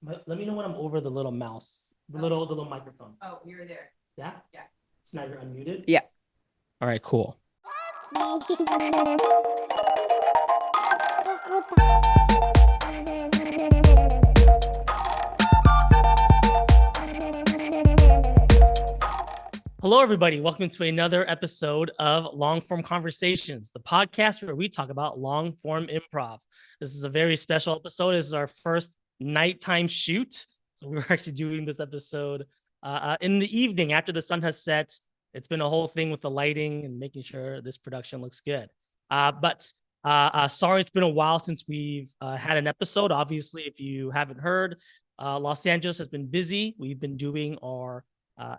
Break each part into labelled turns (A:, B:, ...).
A: But let me know when I'm over the little mouse, the little microphone.
B: Oh, you're there.
A: Yeah?
B: Yeah.
A: So now you're unmuted?
B: Yeah.
A: All right, cool. Hello, everybody. Welcome to another episode of Long Form Conversations, the podcast where we talk about long form improv. This is a very special episode. This is our first nighttime shoot. So we're actually doing this episode in the evening after the sun has set. It's been a whole thing with the lighting and making sure this production looks good. But sorry, it's been a while since we've had an episode. Obviously, if you haven't heard, Los Angeles has been busy. We've been doing our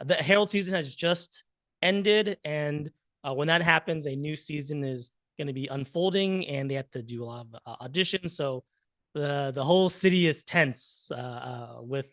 A: the Herald season has just ended, and when that happens, a new season is going to be unfolding, and they have to do a lot of auditions. So the whole city is tense with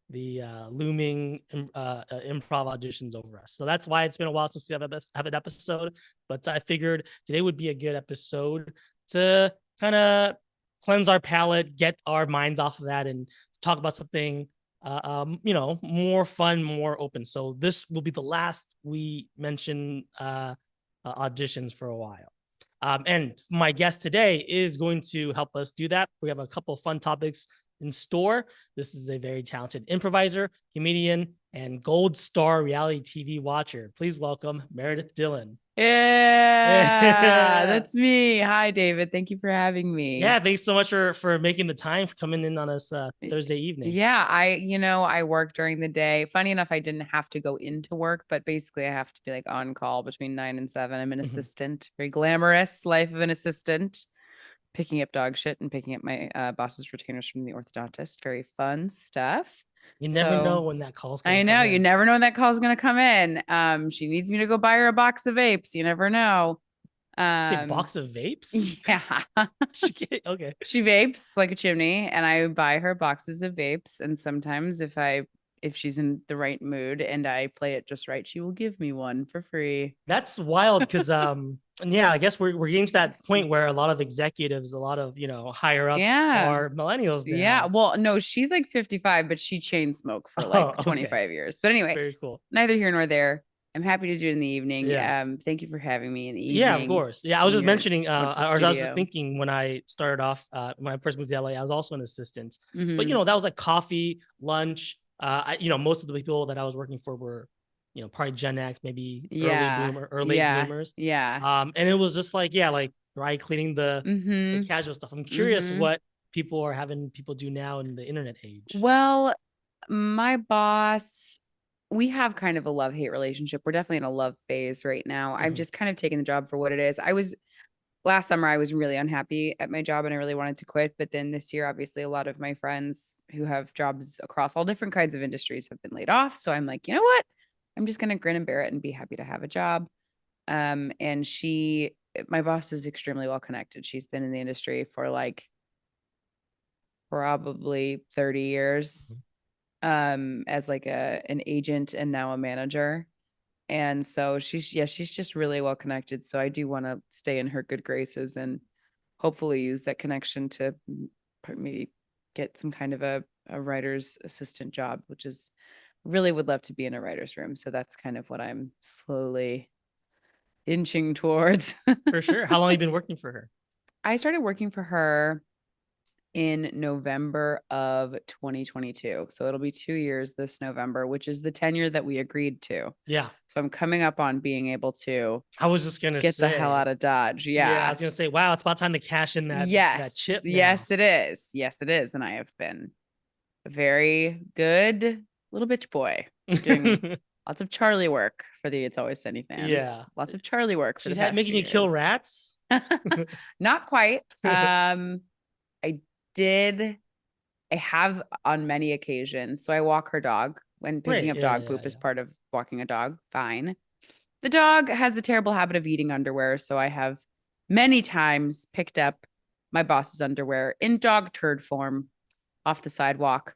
A: the looming improv auditions over us. So that's why it's been a while since we have an episode. But I figured today would be a good episode to kind of cleanse our palate, get our minds off of that, and talk about something more fun, more open. So this will be the last we mention auditions for a while. And my guest today is going to help us do that. We have a couple of fun topics in store. This is a very talented improviser, comedian, and gold star reality TV watcher. Please welcome Meredith Dillon.
B: Yeah, that's me. Hi, David. Thank you for having me.
A: Yeah, thanks so much for making the time for coming in on us Thursday evening.
B: Yeah, I work during the day. Funny enough, I didn't have to go into work, but basically I have to be like on call between 9 and 7. I'm an assistant, very glamorous life of an assistant, picking up dog shit and picking up my boss's retainers from the orthodontist. Very fun stuff.
A: You never know when that call's
B: gonna come in. You never know when that call's gonna come in. She needs me to go buy her a box of vapes. You never know.
A: Say box of vapes?
B: Yeah.
A: Okay.
B: She vapes like a chimney, and I buy her boxes of vapes. And sometimes if she's in the right mood and I play it just right, she will give me one for free.
A: That's wild because and yeah, I guess we're getting to that point where a lot of executives, a lot of higher ups are millennials now.
B: Yeah. Well, no, she's like 55, but she chain smoked for like 25 years. But anyway,
A: very cool.
B: Neither here nor there. I'm happy to do it in the evening. Yeah. Thank you for having me in the evening.
A: Yeah, of course. Yeah, I was just mentioning, I was just thinking when I started off, when I first moved to LA, I was also an assistant. But that was like coffee, lunch. Most of the people that I was working for were, probably Gen X, maybe early bloomers.
B: Yeah.
A: And it was just like, like dry cleaning the casual stuff. I'm curious what people are having people do now in the internet age.
B: Well, my boss, we have kind of a love-hate relationship. We're definitely in a love phase right now. I've just kind of taken the job for what it is. Last summer, I was really unhappy at my job and I really wanted to quit. But then this year, obviously, a lot of my friends who have jobs across all different kinds of industries have been laid off. So I'm like, you know what? I'm just going to grin and bear it and be happy to have a job. And my boss is extremely well connected. She's been in the industry for like probably 30 years. As like an agent and now a manager. And so she's just really well connected. So I do want to stay in her good graces and hopefully use that connection to maybe get some kind of a writer's assistant job, which is really would love to be in a writer's room. So that's kind of what I'm slowly inching towards.
A: For sure. How long have you been working for her?
B: I started working for her in November of 2022. So it'll be 2 years this November, which is the tenure that we agreed to.
A: Yeah.
B: So I'm coming up on being able to
A: I was just gonna
B: get the hell out of Dodge.
A: Yeah. I was gonna say, wow, it's about time to cash in that chip now.
B: Yes, it is. Yes, it is. And I have been a very good little bitch boy doing lots of Charlie work for the It's Always Sunny fans.
A: Yeah.
B: Lots of Charlie work for
A: She's making you kill rats?
B: Not quite. I have on many occasions. So I walk her dog when picking up dog poop is part of walking a dog. Fine. The dog has a terrible habit of eating underwear. So I have many times picked up my boss's underwear in dog turd form off the sidewalk.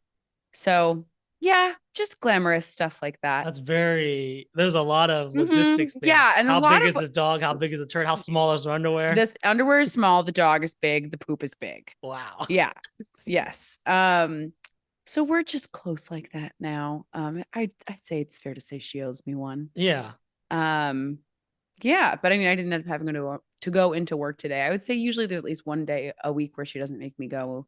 B: So yeah, just glamorous stuff like that.
A: There's a lot of logistics there.
B: Yeah. And
A: how big is this dog? How big is the turd? How small is her underwear?
B: This underwear is small. The dog is big. The poop is big.
A: Wow.
B: Yeah. Yes. So we're just close like that now. I'd say it's fair to say she owes me one.
A: Yeah.
B: Um, yeah, but I mean, I didn't end up having to go into work today. I would say usually there's at least one day a week where she doesn't make me go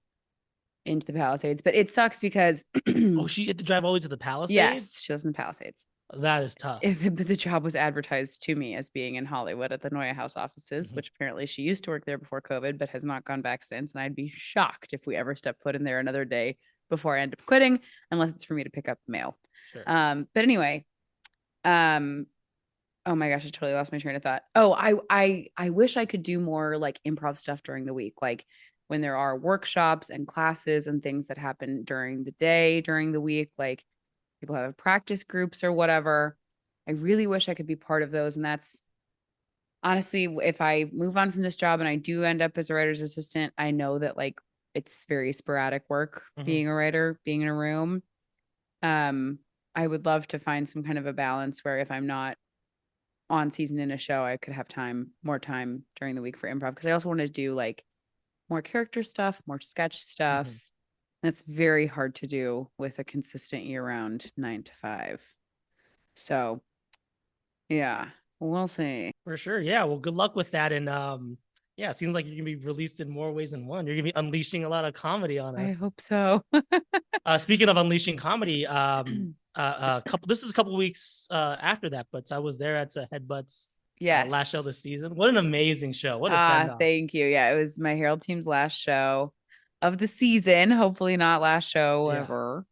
B: into the Palisades, but it sucks because
A: Oh, she had to drive all the way to the
B: yes,
A: Palisades?
B: she lives in the Palisades.
A: That is tough.
B: The job was advertised to me as being in Hollywood at the Noya House offices,
A: Mhm.
B: which apparently she used to work there before COVID, but has not gone back since. And I'd be shocked if we ever step foot in there another day before I end up quitting, unless it's for me to pick up mail.
A: Sure.
B: But anyway, um, oh my gosh, I totally lost my train of thought. Oh, I wish I could do more like improv stuff during the week, like when there are workshops and classes and things that happen during the day, during the week, like people have practice groups or whatever. I really wish I could be part of those. And that's honestly, if I move on from this job and I do end up as a writer's assistant, I know that like it's very sporadic work
A: Mhm.
B: being a writer, being in a room. I would love to find some kind of a balance where if I'm not on season in a show, I could have more time during the week for improv. Cause I also want to do like more character stuff, more sketch stuff.
A: Mhm.
B: That's very hard to do with a consistent year round 9 to 5. So yeah, we'll see.
A: For sure. Yeah. Well, good luck with that. And yeah, it seems like you're gonna be released in more ways than one. You're gonna be unleashing a lot of comedy on
B: I
A: us.
B: hope so.
A: Speaking of unleashing comedy, couple this is a couple weeks after that, but I was there at Headbutts last show this
B: Yes.
A: season. What an amazing show. What a send off.
B: Thank you. Yeah, it was my Herald team's last show of the season. Hopefully not last show
A: Yeah.
B: ever.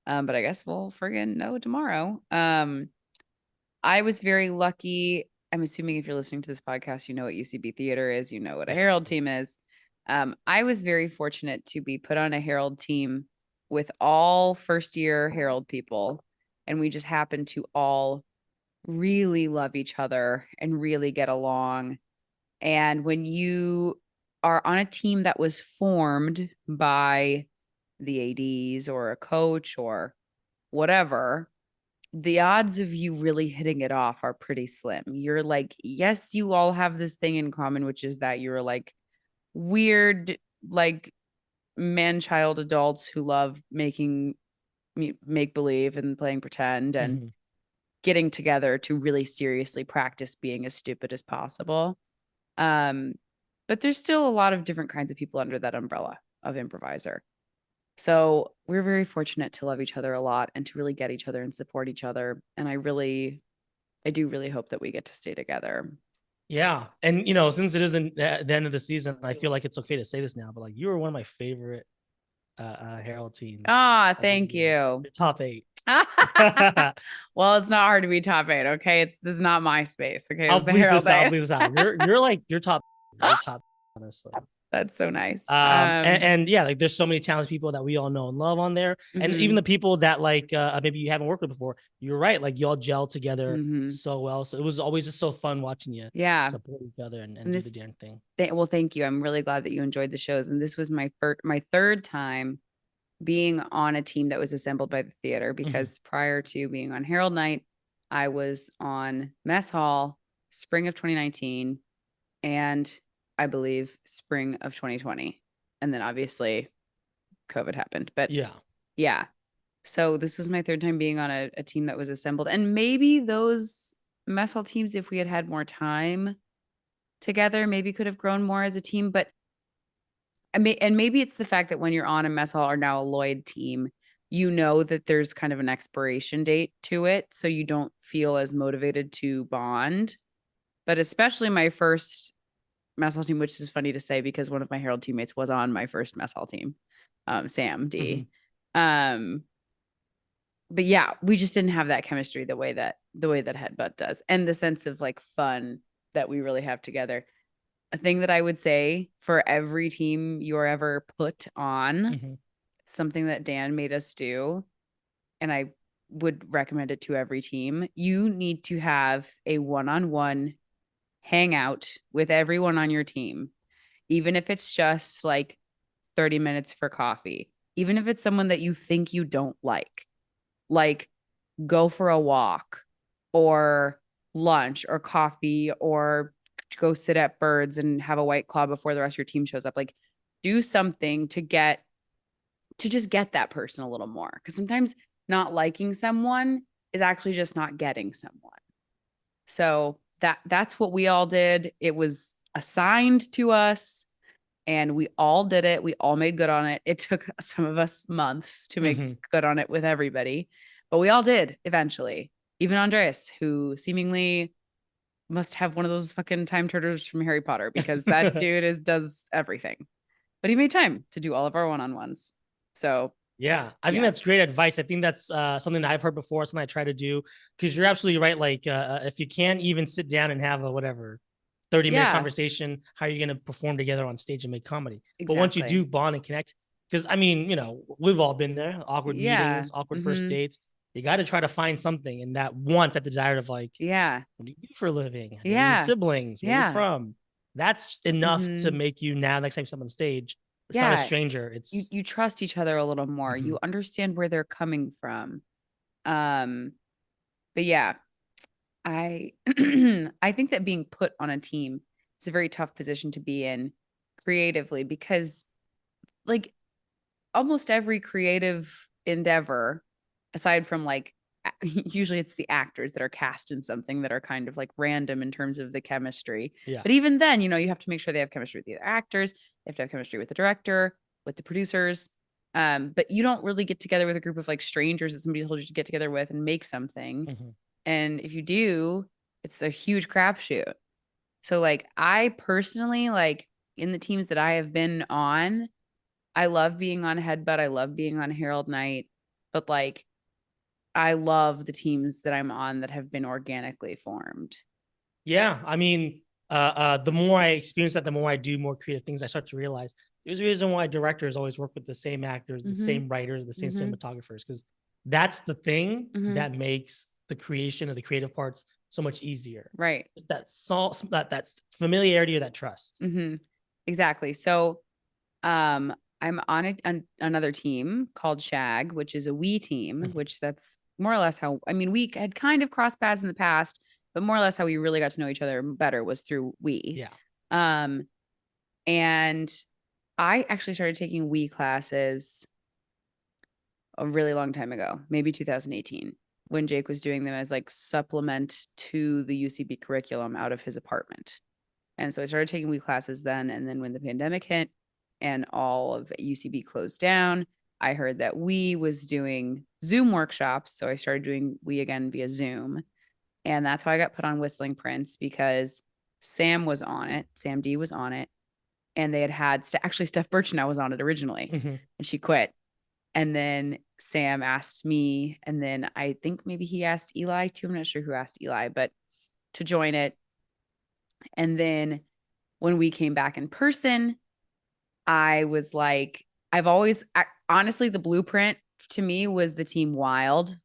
B: But I guess we'll friggin' know tomorrow. I was very lucky. I'm assuming if you're listening to this podcast, you know what UCB theater is, you know what a
A: Yeah.
B: Herald team is. I was very fortunate to be put on a Herald team with all first year Herald people. And we just happened to all really love each other and really get along. And when you are on a team that was formed by the ADs or a coach or whatever, the odds of you really hitting it off are pretty slim. You're like, yes, you all have this thing in common, which is that you're like weird, like man child adults who love making make believe and playing pretend and
A: Mhm.
B: getting together to really seriously practice being as stupid as possible. Um, but there's still a lot of different kinds of people under that umbrella of improviser. So we're very fortunate to love each other a lot and to really get each other and support each other. And I do really hope that we get to stay together.
A: Yeah. And since it isn't the end of the season, I feel like it's okay to say this now, but like you were one of my favorite Herald teams of the
B: Thank
A: year.
B: you.
A: The top 8.
B: Well, it's not hard to be top 8. Okay. This is not my space. Okay.
A: I'll
B: This is a
A: bleep
B: Herald
A: this out. I'll
B: day.
A: bleep this out. You're like you're top. You're top, honestly.
B: That's so nice.
A: And yeah, like there's so many talented people that we all know and love on there, and even
B: Mhm,
A: the people that like maybe you haven't worked with before. You're right, like y'all gel together
B: mhm.
A: so well. So it was always just so fun watching you
B: Yeah.
A: support each other and
B: And
A: do
B: this
A: the damn thing.
B: well, thank you. I'm really glad that you enjoyed the shows. And this was my third time being on a team that was assembled by the theater
A: Mhm.
B: because prior to being on Herald Night, I was on Mess Hall spring of 2019 and I believe spring of 2020. And then obviously COVID happened. But
A: Yeah.
B: yeah. So this was my third time being on a team that was assembled. And maybe those Mess Hall teams, if we had had more time together, maybe could have grown more as a team. But and maybe it's the fact that when you're on a Mess Hall or now a Lloyd team, you know that there's kind of an expiration date to it. So you don't feel as motivated to bond. But especially my first Mess Hall team, which is funny to say because one of my Herald teammates was on my first Mess Hall team, Sam
A: Mhm.
B: D. Um, but yeah, we just didn't have that chemistry the way that Headbutt does, and the sense of like fun that we really have together. A thing that I would say for every team you're ever put on,
A: Mhm.
B: something that Dan made us do, and I would recommend it to every team. You need to have a one-on-one hangout with everyone on your team, even if it's just like 30 minutes for coffee, even if it's someone that you think you don't like go for a walk or lunch or coffee or go sit at Birds and have a White Claw before the rest of your team shows up. Like do something to get to just get that person a little more. Because sometimes not liking someone is actually just not getting someone. So that's what we all did. It was assigned to us and we all did it. We all made good on it. It took some of us months to make good on it with everybody, but we all did eventually. Even Andreas, who seemingly must have one of those fucking time turtles from Harry Potter, because that dude does everything. But he made time to do all of our one-on-ones. So
A: yeah, I think that's great advice. I think that's something that I've heard before, something I try to do, because you're absolutely right. Like if you can't even sit down and have a whatever 30-minute conversation, how are you going to perform together on stage and make comedy? But once you do bond and connect, because I mean, you know, we've all been there, awkward meetings, awkward first dates. You got to try to find something in that want, that desire of like, what do you do for a living? Siblings, where you're from. That's enough to make you, now next time someone's on stage, it's not a stranger. It's
B: you trust each other a little more. You understand where they're coming from. But yeah, I I think that being put on a team is a very tough position to be in creatively, because like almost every creative endeavor, aside from like usually it's the actors that are cast in something that are kind of like random in terms of the chemistry. But even then, you know, you have to make sure they have chemistry with the other actors. They have to have chemistry with the director, with the producers. But you don't really get together with a group of like strangers that somebody told you to get together with and make something. And if you do, it's a huge crapshoot. So like I personally, like in the teams that I have been on, I love being on Headbutt. I love being on Herald Night, but like I love the teams that I'm on that have been organically formed.
A: Yeah. I mean, the more I experience that, the more I do more creative things, I start to realize there's a reason why directors always work with the same actors, the same writers, the same cinematographers, because that's the thing that makes the creation of the creative parts so much easier.
B: Right.
A: That's familiarity or that trust.
B: Exactly. So I'm on another team called Shag, which is a we team, which that's more or less how, I mean, we had kind of crossed paths in the past, but more or less how we really got to know each other better was through we. And I actually started taking we classes a really long time ago, maybe 2018, when Jake was doing them as like supplement to the UCB curriculum out of his apartment. And so I started taking we classes then. And then when the pandemic hit and all of UCB closed down, I heard that we was doing Zoom workshops. So I started doing we again via Zoom. And that's how I got put on Whistling Prince, because Sam was on it. Sam D was on it. And they had actually Steph Birchenow was on it originally, and she quit. And then Sam asked me, and then I think maybe he asked Eli too. I'm not sure who asked Eli, but to join it. And then when we came back in person, I was like, honestly, the blueprint to me was the team Wild,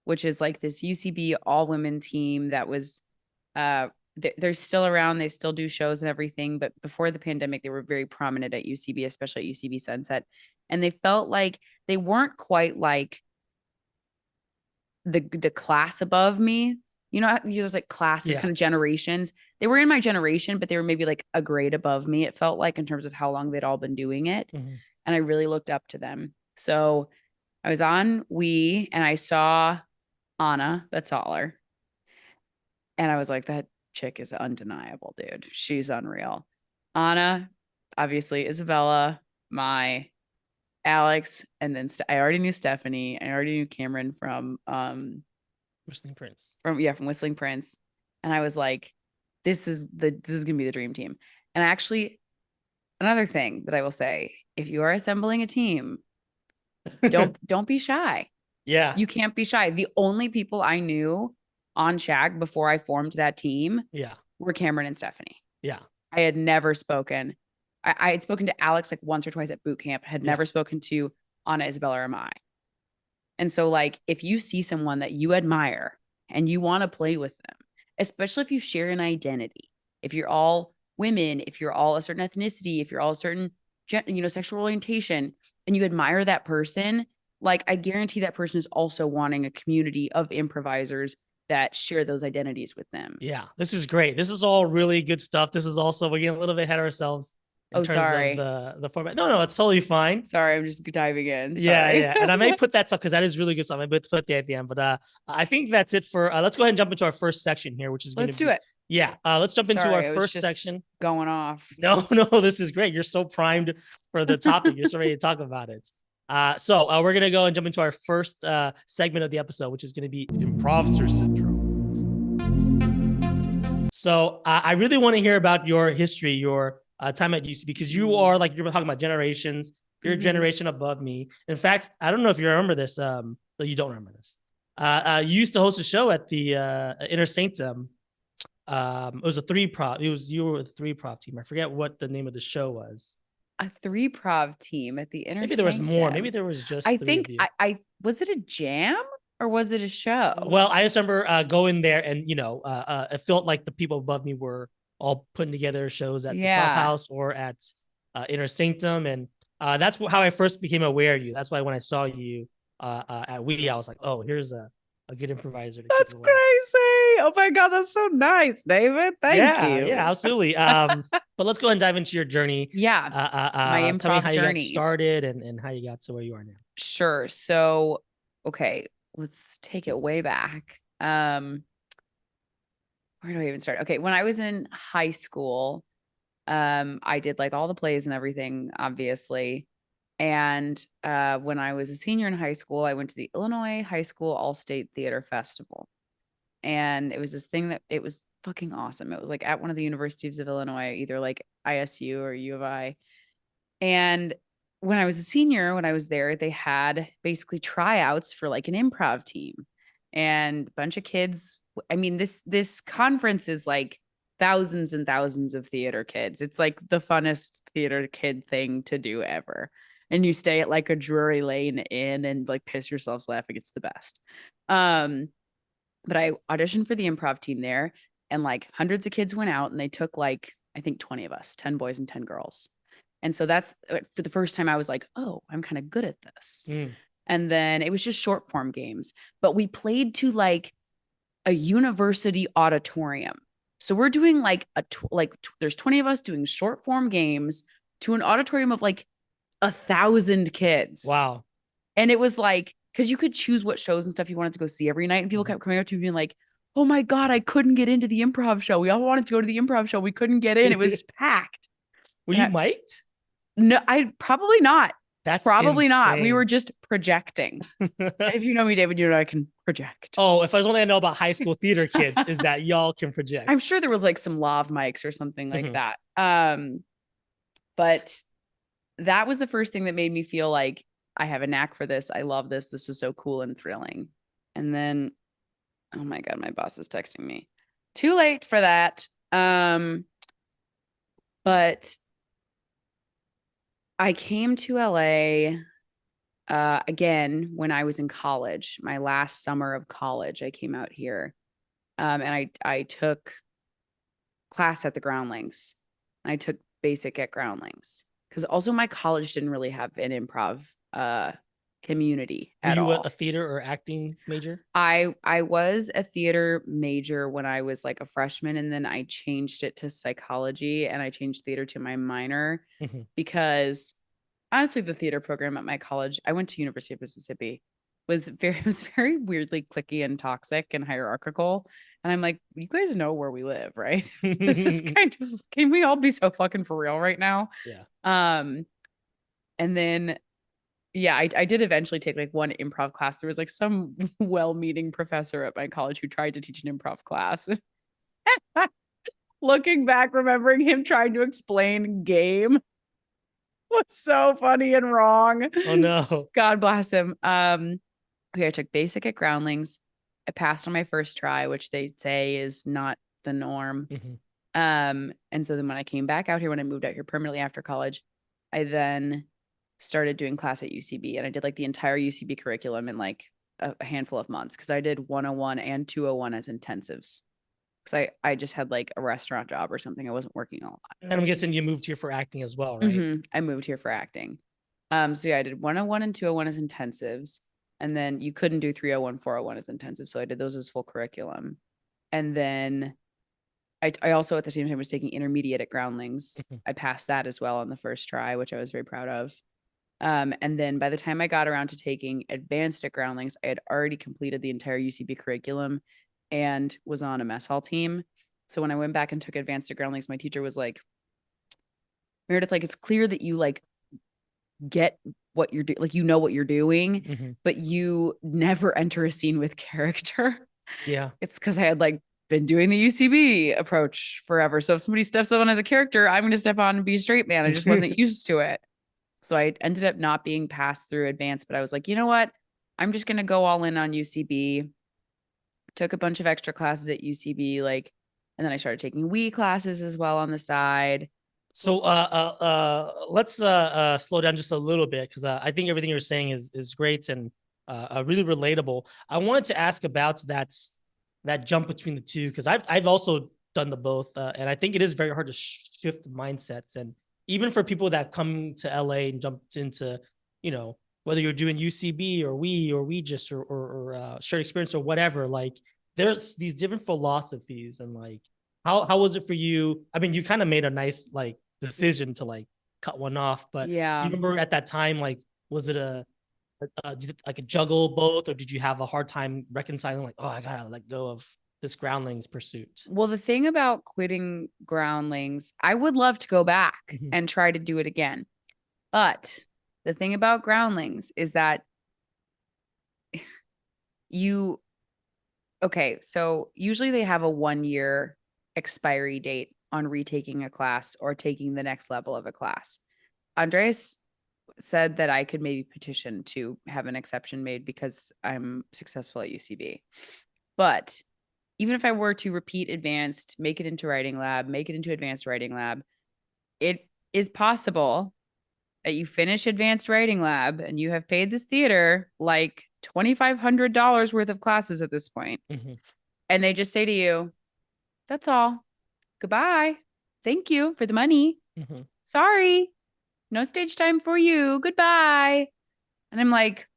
B: which is like this UCB all women team that was, they're still around. They still do shows and everything. But before the pandemic, they were very prominent at UCB, especially at UCB Sunset. And they felt like they weren't quite like the class above me. You know, there's like classes, kind of generations. They were in my generation, but they were maybe like a grade above me. It felt like in terms of how long they'd all been doing it. And I really looked up to them. So I was on We, and I saw Anna Betzaler. And I was like, that chick is undeniable, dude. She's unreal. Anna, obviously, Isabella, my Alex, and then I already knew Stephanie. I already knew Cameron from
A: Whistling Prince.
B: From Whistling Prince. And I was like, this is gonna be the dream team. And actually, another thing that I will say, if you are assembling a team, don't be shy. You can't be shy. The only people I knew on Shag before I formed that team were Cameron and Stephanie. I had never spoken. I had spoken to Alex like once or twice at boot camp, had never spoken to Anna, Isabella, or Mai. And so like, if you see someone that you admire and you want to play with them, especially if you share an identity, if you're all women, if you're all a certain ethnicity, if you're all a certain, sexual orientation, and you admire that person, like I guarantee that person is also wanting a community of improvisers that share those identities with them.
A: Yeah, this is great. This is all really good stuff. This is also, we're getting a little bit ahead of ourselves. in
B: Oh,
A: terms of
B: sorry.
A: the format. No, it's totally fine.
B: Sorry, I'm just diving in.
A: Yeah,
B: Sorry.
A: yeah. And I may put that stuff because that is really good stuff. I may put that at the end. But I think that's it for let's go ahead and jump into our first section here, which is going to
B: Let's do
A: be
B: it.
A: yeah. Let's jump into our
B: Sorry, I was
A: first
B: just
A: section.
B: going off.
A: No, this is great. You're so primed for the topic. You're so ready to talk about it. So we're gonna go and jump into our first segment of the episode, which is gonna be Improvster Syndrome. So I really want to hear about your history, your time at UC, because you are like you're talking about generations. You're a generation above me. In fact, I don't know if you remember this. But you don't remember this. You used to host a show at the Inner Sanctum. It was a three prop. You were a three prop team. I forget what the name of the show was.
B: A three prov team at the Inner
A: Maybe there was
B: Sanctum.
A: more. Maybe there was just
B: I
A: three
B: think
A: of you.
B: I was it a jam or was it a show?
A: Well, I just remember going there, and it felt like the people above me were all putting together shows at the Prop House or at Inner Sanctum, and that's how I first became aware of you. That's why when I saw you at I was like, oh, here's a good improviser.
B: That's crazy. Oh my God, that's so nice, David. Thank you.
A: Yeah, absolutely. But let's go ahead and dive into your journey.
B: Yeah. My improv
A: tell me how
B: journey.
A: you got started and how you got to where you are now.
B: Sure. So, okay, let's take it way back. Where do I even start? Okay, when I was in high school, I did like all the plays and everything, obviously. And when I was a senior in high school, I went to the Illinois High School All-State Theater Festival. And it was this thing that it was fucking awesome. It was like at one of the universities of Illinois, either like ISU or U of I. And when I was a senior, when I was there, they had basically tryouts for like an improv team and a bunch of kids. I mean, this conference is like thousands and thousands of theater kids. It's like the funnest theater kid thing to do ever. And you stay at like a Drury Lane Inn and like piss yourselves laughing. It's the best. But I auditioned for the improv team there, and like hundreds of kids went out and they took like, I think 20 of us, 10 boys and 10 girls. And so that's for the first time I was like, oh, I'm kind of good at this. And then it was just short form games, but we played to like a university auditorium. So we're doing like there's 20 of us doing short form games to an auditorium of like 1,000 kids.
A: Wow.
B: And it was like, because you could choose what shows and stuff you wanted to go see every night. And people kept coming up to me being like, oh my God, I couldn't get into the improv show. We all wanted to go to the improv show. We couldn't get in. It was packed.
A: Were you mic'd?
B: No, I probably not.
A: That's
B: probably
A: insane.
B: not. We were just projecting. If you know me, David, you know I can project.
A: Oh, if there's one thing I know about high school theater kids is that y'all can project.
B: I'm sure there was like some lav mics or something like that. But that was the first thing that made me feel like I have a knack for this. I love this. This is so cool and thrilling. And then, oh my God, my boss is texting me. Too late for that. But I came to LA again when I was in college. My last summer of college, I came out here, and I took class at the Groundlings. And I took basic at Groundlings because also my college didn't really have an improv community at all.
A: Were you a theater or acting major?
B: I was a theater major when I was like a freshman, and then I changed it to psychology, and I changed theater to my minor because honestly, the theater program at my college, I went to University of Mississippi, was very weirdly cliquey and toxic and hierarchical. And I'm like, you guys know where we live, right? This is kind of, can we all be so fucking for real right now?
A: Yeah.
B: And then yeah, I did eventually take like one improv class. There was like some well-meaning professor at my college who tried to teach an improv class. Looking back, remembering him trying to explain game was so funny and wrong.
A: Oh no.
B: God bless him. Okay, I took basic at Groundlings. I passed on my first try, which they say is not the norm. And so then when I came back out here, when I moved out here permanently after college, I then started doing class at UCB, and I did like the entire UCB curriculum in like a handful of months because I did 101 and 201 as intensives because I just had like a restaurant job or something. I wasn't working a lot.
A: And I'm guessing you moved here for acting as well, right?
B: I moved here for acting. So yeah, I did 101 and 201 as intensives, and then you couldn't do 301, 401 as intensive. So I did those as full curriculum. And then I also at the same time was taking intermediate at Groundlings.
A: Mhm.
B: I passed that as well on the first try, which I was very proud of. And then by the time I got around to taking advanced at Groundlings, I had already completed the entire UCB curriculum and was on a mess hall team. So when I went back and took advanced at Groundlings, my teacher was like, Meredith, like, it's clear that you like get what you're doing, like, you know what you're doing,
A: Mhm.
B: but you never enter a scene with character.
A: Yeah.
B: It's because I had like been doing the UCB approach forever. So if somebody steps on as a character, I'm going to step on and be a straight man. I just wasn't used to it. So I ended up not being passed through advanced, but I was like, you know what? I'm just going to go all in on UCB. Took a bunch of extra classes at UCB, like, and then I started taking Wii classes as well on the side.
A: So let's slow down just a little bit, because I think everything you're saying is great and really relatable. I wanted to ask about that jump between the two, because I've also done the both, and I think it is very hard to shift mindsets. And even for people that come to LA and jumped into, whether you're doing UCB or we just or shared experience or whatever, like there's these different philosophies. And like how was it for you? I mean, you kind of made a nice like decision to like cut one off, but do
B: Yeah.
A: you remember at that time, like, was it like a juggle both, or did you have a hard time reconciling, like, oh, I gotta let go of this groundlings pursuit?
B: Well, the thing about quitting Groundlings, I would love to go back
A: Mhm.
B: and try to do it again. But the thing about Groundlings is that okay, so usually they have a 1-year expiry date on retaking a class or taking the next level of a class. Andres said that I could maybe petition to have an exception made because I'm successful at UCB. But even if I were to repeat advanced, make it into writing lab, make it into advanced writing lab, it is possible that you finish advanced writing lab and you have paid this theater like $2,500 worth of classes at this point.
A: Mm-hmm.
B: And they just say to you, that's all. Goodbye. Thank you for the money.
A: Mm-hmm.
B: Sorry. No stage time for you. Goodbye. And I'm like,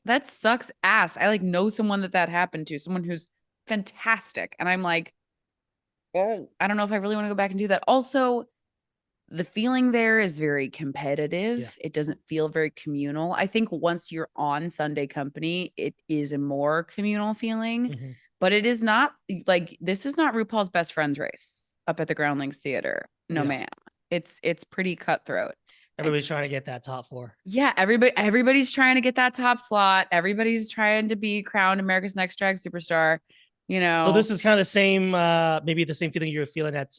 B: that sucks ass. I like know someone that happened to, someone who's fantastic. And I'm like, oh, I don't know if I really want to go back and do that. Also, the feeling there is very competitive.
A: Yeah.
B: It doesn't feel very communal. I think once you're on Sunday Company, it is a more communal feeling,
A: Mm-hmm.
B: but it is not like this is not RuPaul's Best Friends race up at the Groundlings Theater. No,
A: Yeah.
B: ma'am. It's pretty cutthroat.
A: Everybody's trying to get that top four.
B: Yeah, everybody's trying to get that top slot. Everybody's trying to be crowned America's Next Drag Superstar.
A: So this is kind of the same, maybe the same feeling you were feeling at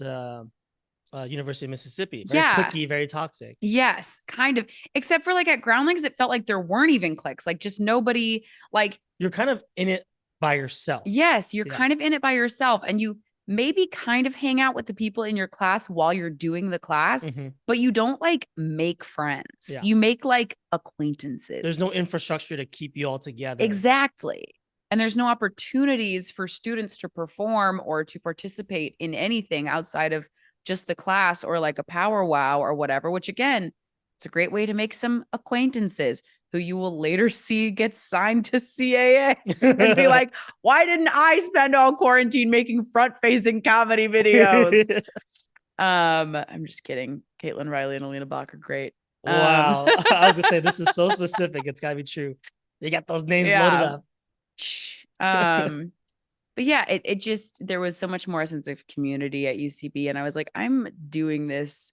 A: University of Mississippi. Very
B: Yeah.
A: cliquey, very toxic.
B: Yes, kind of. Except for like at Groundlings, it felt like there weren't even cliques. Like just nobody, like,
A: You're kind of in it by yourself.
B: yes, you're
A: Yeah.
B: kind of in it by yourself. And you maybe kind of hang out with the people in your class while you're doing the class,
A: Mm-hmm.
B: but you don't like make friends.
A: Yeah.
B: You make like acquaintances.
A: There's no infrastructure to keep you all together.
B: Exactly. And there's no opportunities for students to perform or to participate in anything outside of just the class or like a powwow or whatever, which again, it's a great way to make some acquaintances who you will later see get signed to CAA and be like, why didn't I spend all quarantine making front-facing comedy videos? I'm just kidding. Caitlin Riley and Alina Bach are great.
A: Wow. I was gonna say, this is so specific. It's gotta be true. You got those names loaded up.
B: But yeah, it just, there was so much more sense of community at UCB. And I was like, I'm doing this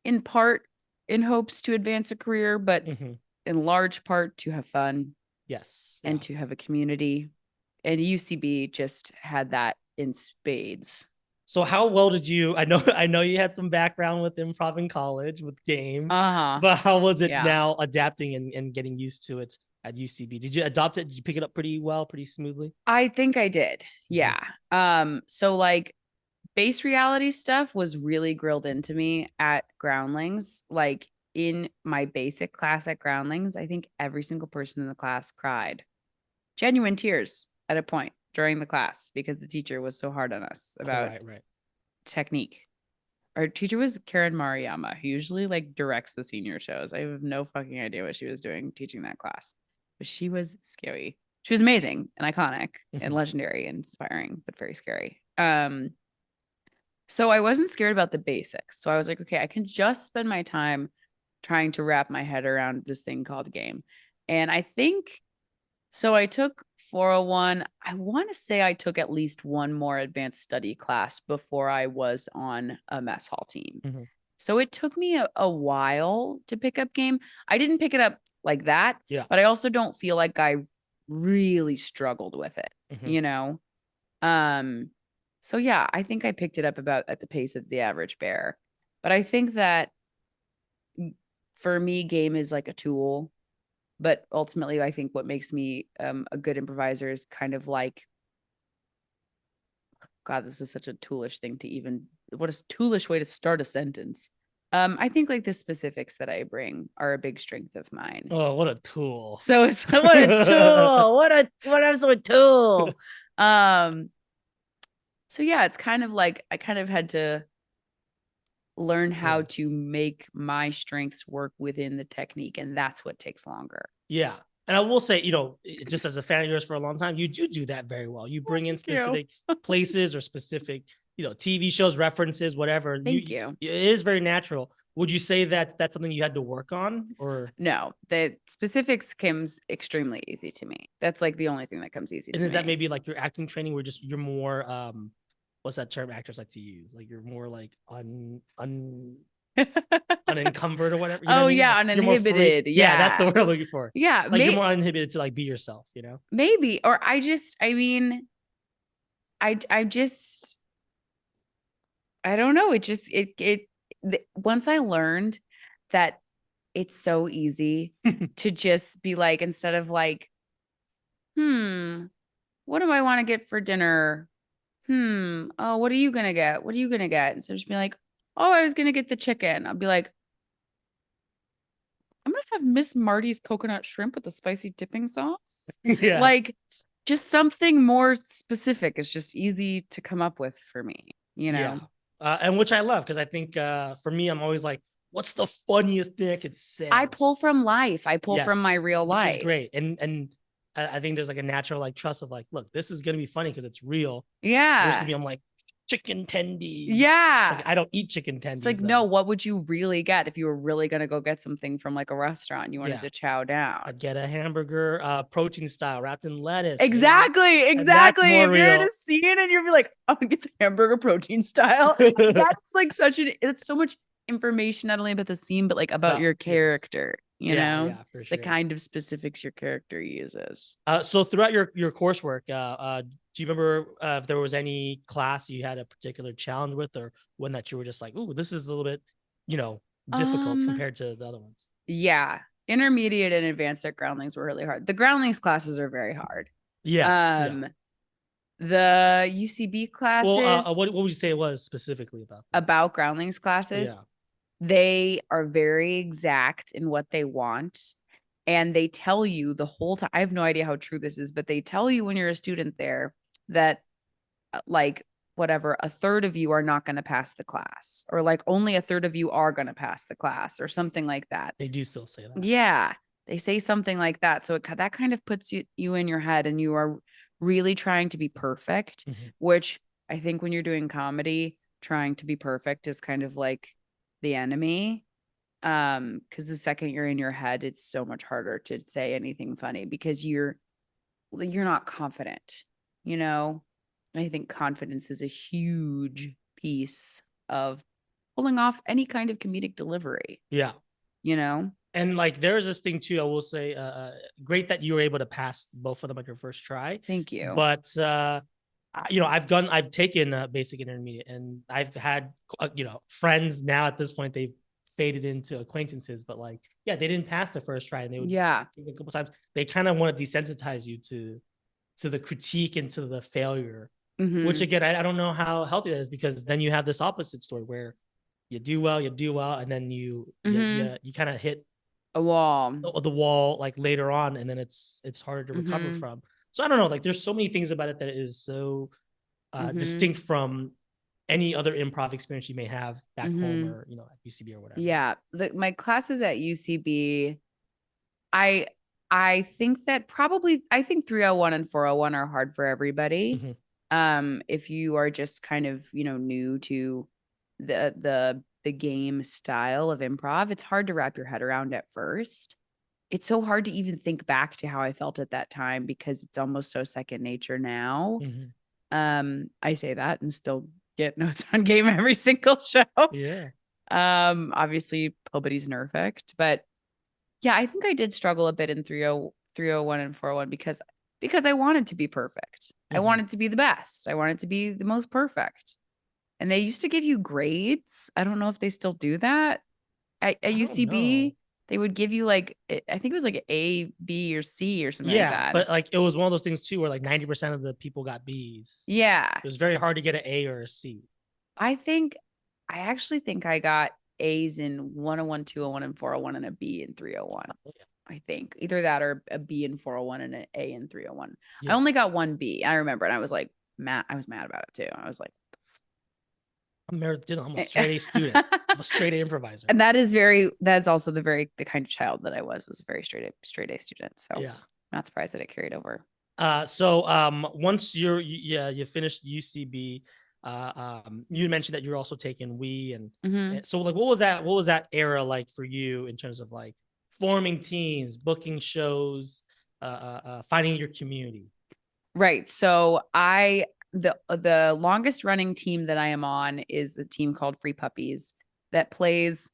B: in part in hopes to advance a career, but
A: Mm-hmm.
B: in large part to have fun.
A: Yes.
B: And to have a community. And UCB just had that in spades.
A: So how well did you, I know you had some background with improv in college with game, but how was it now adapting and getting used to it at UCB? Did you adopt it? Did you pick it up pretty well, pretty smoothly?
B: I think I did. Yeah. So like base reality stuff was really grilled into me at Groundlings. Like in my basic class at Groundlings, I think every single person in the class cried genuine tears at a point during the class because the teacher was so hard on us about technique. Our teacher was Karen Mariyama, who usually like directs the senior shows. I have no fucking idea what she was doing teaching that class, but she was scary. She was amazing and iconic and legendary and inspiring, but very scary. So I wasn't scared about the basics. So I was like, okay, I can just spend my time trying to wrap my head around this thing called game. And I think so. I took 401. I want to say I took at least one more advanced study class before I was on a mess hall team.
A: Mm-hmm.
B: So it took me a while to pick up game. I didn't pick it up like that,
A: Yeah.
B: but I also don't feel like I really struggled with it,
A: Mm-hmm.
B: you know? So yeah, I think I picked it up about at the pace of the average bear. But I think that for me, game is like a tool. But ultimately, I think what makes me a good improviser is kind of like, God, this is such a toolish thing to even, what a toolish way to start a sentence. I think like the specifics that I bring are a big strength of mine.
A: Oh, what a tool.
B: So it's what a tool. What absolute tool. So yeah, it's kind of like I kind of had to learn how to make my strengths work within the technique, and that's what takes longer.
A: Yeah. And I will say, just as a fan of yours for a long time, you do that very well. You bring in specific places or specific, TV shows, references, whatever.
B: Thank you.
A: It is very natural. Would you say that that's something you had to work on, or
B: no? The specifics comes extremely easy to me. That's like the only thing that comes easy.
A: And
B: to
A: is
B: me.
A: that maybe like your acting training, where you're more what's that term actors like to use? Like you're more like unencumbered or whatever. You know what I mean?
B: Yeah,
A: like
B: uninhibited.
A: Yeah, that's the word I'm looking for.
B: Yeah,
A: like you're more uninhibited to like be yourself.
B: Maybe, or I don't know. Once I learned that it's so easy to just be like, instead of like, what do I want to get for dinner? Oh, what are you going to get? What are you going to get? And so just be like, oh, I was going to get the chicken. I'll be like, I'm going to have Miss Marty's coconut shrimp with the spicy dipping sauce.
A: Yeah.
B: Like just something more specific is just easy to come up with for me,
A: Yeah. And which I love, because I think for me, I'm always like, what's the funniest thing I could say?
B: I pull from life. I pull from my real life.
A: Which is great. And I think there's like a natural like trust of like, look, this is gonna be funny because it's real.
B: Yeah.
A: Versus me, I'm like, chicken tendies.
B: Yeah.
A: Like, I don't eat chicken tendies.
B: It's like, no, what would you really get if you were really gonna go get something from like a restaurant? You wanted to chow down.
A: I'd get a hamburger, protein style, wrapped in lettuce.
B: Exactly. If you're in a scene and you're like, I'm gonna get the hamburger protein style. That's like it's so much information, not only about the scene, but like about your character, you know, for sure. The kind of specifics your character uses.
A: So throughout your coursework, do you remember if there was any class you had a particular challenge with, or one that you were just like, ooh, this is a little bit, difficult compared to the other ones?
B: Yeah. Intermediate and advanced at Groundlings were really hard. The Groundlings classes are very hard.
A: Yeah.
B: The UCB classes.
A: Well, what would you say it was specifically about that?
B: About Groundlings classes? Yeah. They are very exact in what they want. And they tell you the whole time. I have no idea how true this is, but they tell you when you're a student there that like whatever, a third of you are not going to pass the class, or like only a third of you are going to pass the class, or something like that.
A: They do still say that.
B: Yeah. They say something like that. So that kind of puts you in your head, and you are really trying to be perfect, which I think when you're doing comedy, trying to be perfect is kind of like the enemy. Because the second you're in your head, it's so much harder to say anything funny because you're not confident, And I think confidence is a huge piece of pulling off any kind of comedic delivery.
A: Yeah. And like there's this thing too, I will say, great that you were able to pass both of them at your first try.
B: Thank you.
A: But I've taken basic and intermediate, and I've had friends now at this point, they've faded into acquaintances, but like, yeah, they didn't pass the first try, and they would a couple times. They kind of want to desensitize you to the critique and to the failure, which again, I don't know how healthy that is, because then you have this opposite story where you do well, and then you kind of hit
B: a wall,
A: the wall like later on, and then it's harder to recover from. So I don't know, like there's so many things about it that is so distinct from any other improv experience you may have back home, or at UCB or whatever.
B: Yeah, my classes at UCB, I think that I think 301 and 401 are hard for everybody. If you are just kind of, new to the game style of improv, it's hard to wrap your head around at first. It's so hard to even think back to how I felt at that time because it's almost so second nature now. I say that and still get notes on game every single show.
A: Yeah.
B: Obviously nobody's perfect, but yeah, I think I did struggle a bit in 301 and 401 because I wanted to be perfect. I wanted to be the best. I wanted to be the most perfect. And they used to give you grades. I don't know if they still do that. At UCB, they would give you like, I think it was like A, B, or C or something like that.
A: But like it was one of those things too where like 90% of the people got B's.
B: Yeah.
A: It was very hard to get an A or a C.
B: I actually think I got A's in 101, 201, and 401 and a B in 301. Oh, yeah. I think either that or a B in 401 and an A in 301. Yeah. I only got one B. I remember, and I was like, I was mad about it too. I was like,
A: I'm Meredith Dillon. I'm a straight A student. I'm a straight A improviser.
B: And that's also the kind of child that I was a very straight A student. So yeah, not surprised that it carried over.
A: Once you finished UCB, you mentioned that you're also taking and so like what was that era like for you in terms of like forming teams, booking shows, finding your community?
B: Right. So the longest running team that I am on is a team called Free Puppies that plays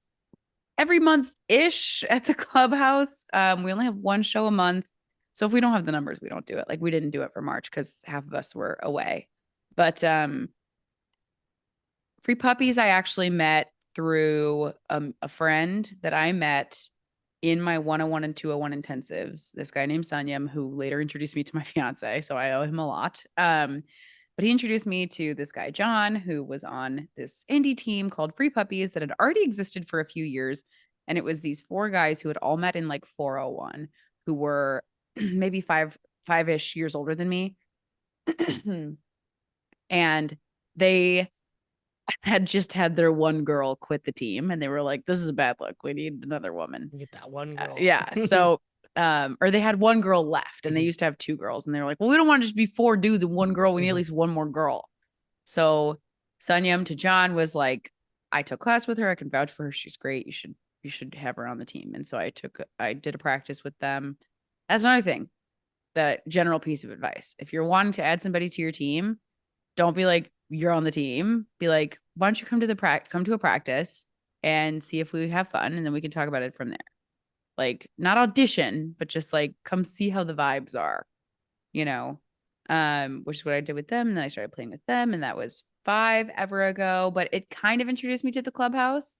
B: every month-ish at the clubhouse. We only have one show a month. So if we don't have the numbers, we don't do it. Like we didn't do it for March because half of us were away. But Free Puppies, I actually met through a friend that I met in my 101 and 201 intensives. This guy named Sanyam, who later introduced me to my fiance. So I owe him a lot. But he introduced me to this guy, John, who was on this indie team called Free Puppies that had already existed for a few years. And it was these 4 guys who had all met in like 401, who were maybe five-ish years older than me. And they had just had their one girl quit the team. And they were like, this is a bad look. We need another woman.
A: Get that one girl.
B: Yeah. So or they had one girl left and they used to have 2 girls and they were like, well, we don't want to just be 4 dudes and 1 girl. We need at least one more girl. So Sanyam to John was like, I took class with her. I can vouch for her. She's great. You should have her on the team. And so I did a practice with them. That's another thing, that general piece of advice. If you're wanting to add somebody to your team, don't be like, you're on the team. Be like, why don't you come to a practice and see if we have fun. And then we can talk about it from there. Like not audition, but just like come see how the vibes are, which is what I did with them. And then I started playing with them. And that was 5 ever ago, but it kind of introduced me to the clubhouse,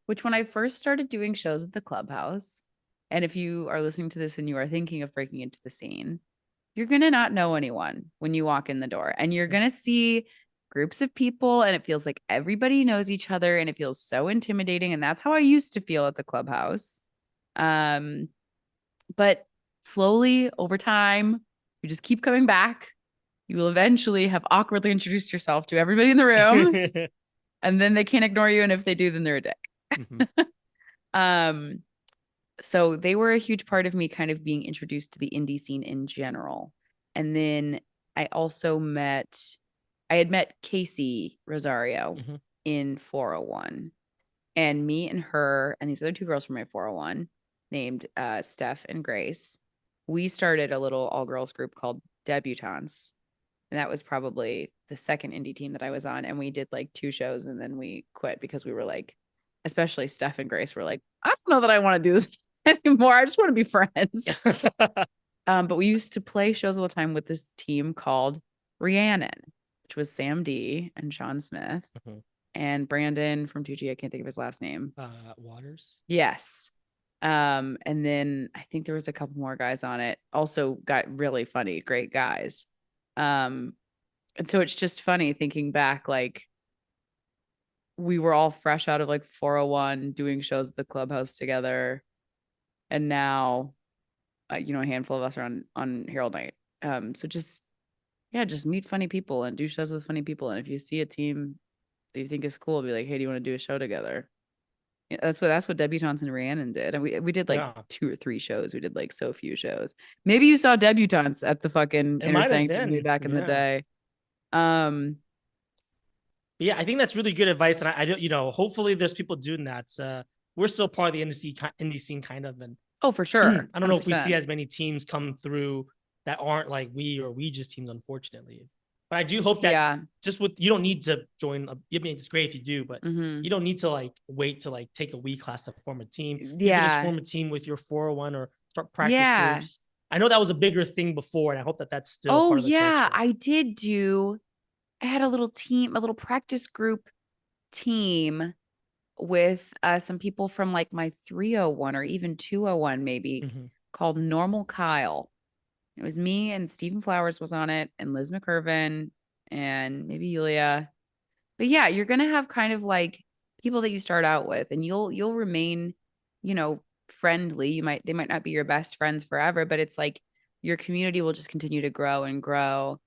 B: which when I first started doing shows at the clubhouse, and if you are listening to this and you are thinking of breaking into the scene, you're going to not know anyone when you walk in the door, and you're going to see groups of people and it feels like everybody knows each other and it feels so intimidating. And that's how I used to feel at the clubhouse. But slowly over time, you just keep coming back. You will eventually have awkwardly introduced yourself to everybody in the room and then they can't ignore you. And if they do, then they're a dick. So they were a huge part of me kind of being introduced to the indie scene in general. And then I had met Casey Rosario in 401, and me and her and these other 2 girls from my 401 named Steph and Grace, we started a little all-girls group called Debutantes. And that was probably the second indie team that I was on. And we did like 2 shows and then we quit because we were like, especially Steph and Grace were like, I don't know that I want to do this anymore. I just want to be friends. But we used to play shows all the time with this team called Rhiannon, which was Sam D and Sean Smith and Brandon from 2G. I can't think of his last name.
A: Waters.
B: Yes. And then I think there was a couple more guys on it. Also got really funny, great guys. And so it's just funny thinking back, like we were all fresh out of like 401 doing shows at the clubhouse together. And now, a handful of us are on Herald Night. So just meet funny people and do shows with funny people. And if you see a team that you think is cool, be like, hey, do you want to do a show together? Yeah, that's what Debutantes and Rhiannon did. And we did like 2 or 3 shows. We did like so few shows. Maybe you saw Debutantes at the fucking Inner Sanctum back in the day.
A: But yeah, I think that's really good advice. And I don't, hopefully there's people doing that. We're still part of the indie scene kind of. And
B: Oh, for sure.
A: I don't know if we
B: 100%.
A: see as many teams come through that aren't like we just teams, unfortunately. But I do hope that just you don't need to join. I mean, it's great if you do, but you don't need to like wait to like take a week class to form a team. You can just form a team with your 401 or start practice groups. I know that was a bigger thing before, and I hope that that's still part of the culture.
B: I had a little team, a little practice group team with some people from like my 301 or even 201 maybe called Normal Kyle. It was me and Stephen Flowers was on it and Liz McCurvin and maybe Yulia. But yeah, you're going to have kind of like people that you start out with and you'll remain, friendly. They might not be your best friends forever, but it's like your community will just continue to grow and grow.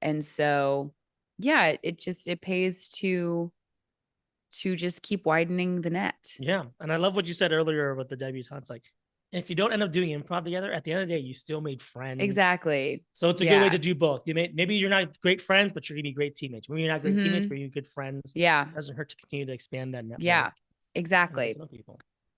B: And so, yeah, it pays to just keep widening the net.
A: Yeah. And I love what you said earlier with the debutantes. Like, if you don't end up doing improv together, at the end of the day, you still made friends.
B: Exactly.
A: So it's a good way to do both. Maybe you're not great friends, but you're gonna be great teammates. Maybe you're not great teammates, but you're good friends.
B: Yeah.
A: It doesn't hurt to continue to expand that network.
B: Yeah, exactly.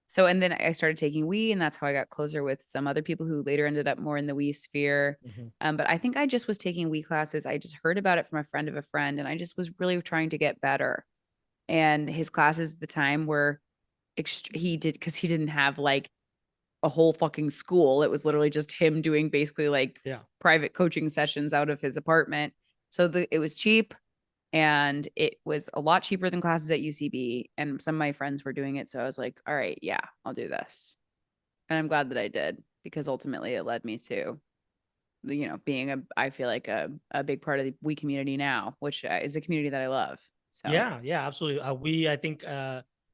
B: So, and then I started taking we, and that's how I got closer with some other people who later ended up more in the we sphere. But I think I just was taking we classes. I just heard about it from a friend of a friend, and I just was really trying to get better. And his classes at the time were because he didn't have like a whole fucking school. It was literally just him doing basically like private coaching sessions out of his apartment. So it was cheap, and it was a lot cheaper than classes at UCB. And some of my friends were doing it. So I was like, all right, yeah, I'll do this. And I'm glad that I did, because ultimately it led me to, being I feel like a big part of the we community now, which is a community that I love. So
A: yeah, absolutely. I think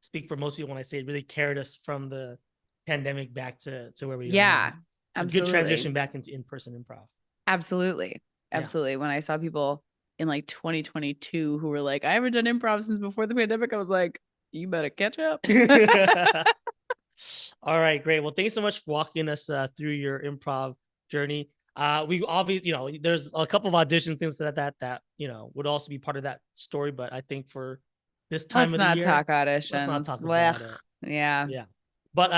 A: speak for most people when I say it really carried us from the pandemic back to where we are now.
B: Absolutely.
A: A good transition back into in-person improv.
B: Absolutely. When I saw people in like 2022 who were like, I haven't done improv since before the pandemic, I was like, you better catch up.
A: All right, great. Well, thanks so much for walking us through your improv journey. We obviously, there's a couple of audition things that would also be part of that story, but I think for this time of the year,
B: let's not talk auditions.
A: Let's not talk about it.
B: Yeah.
A: But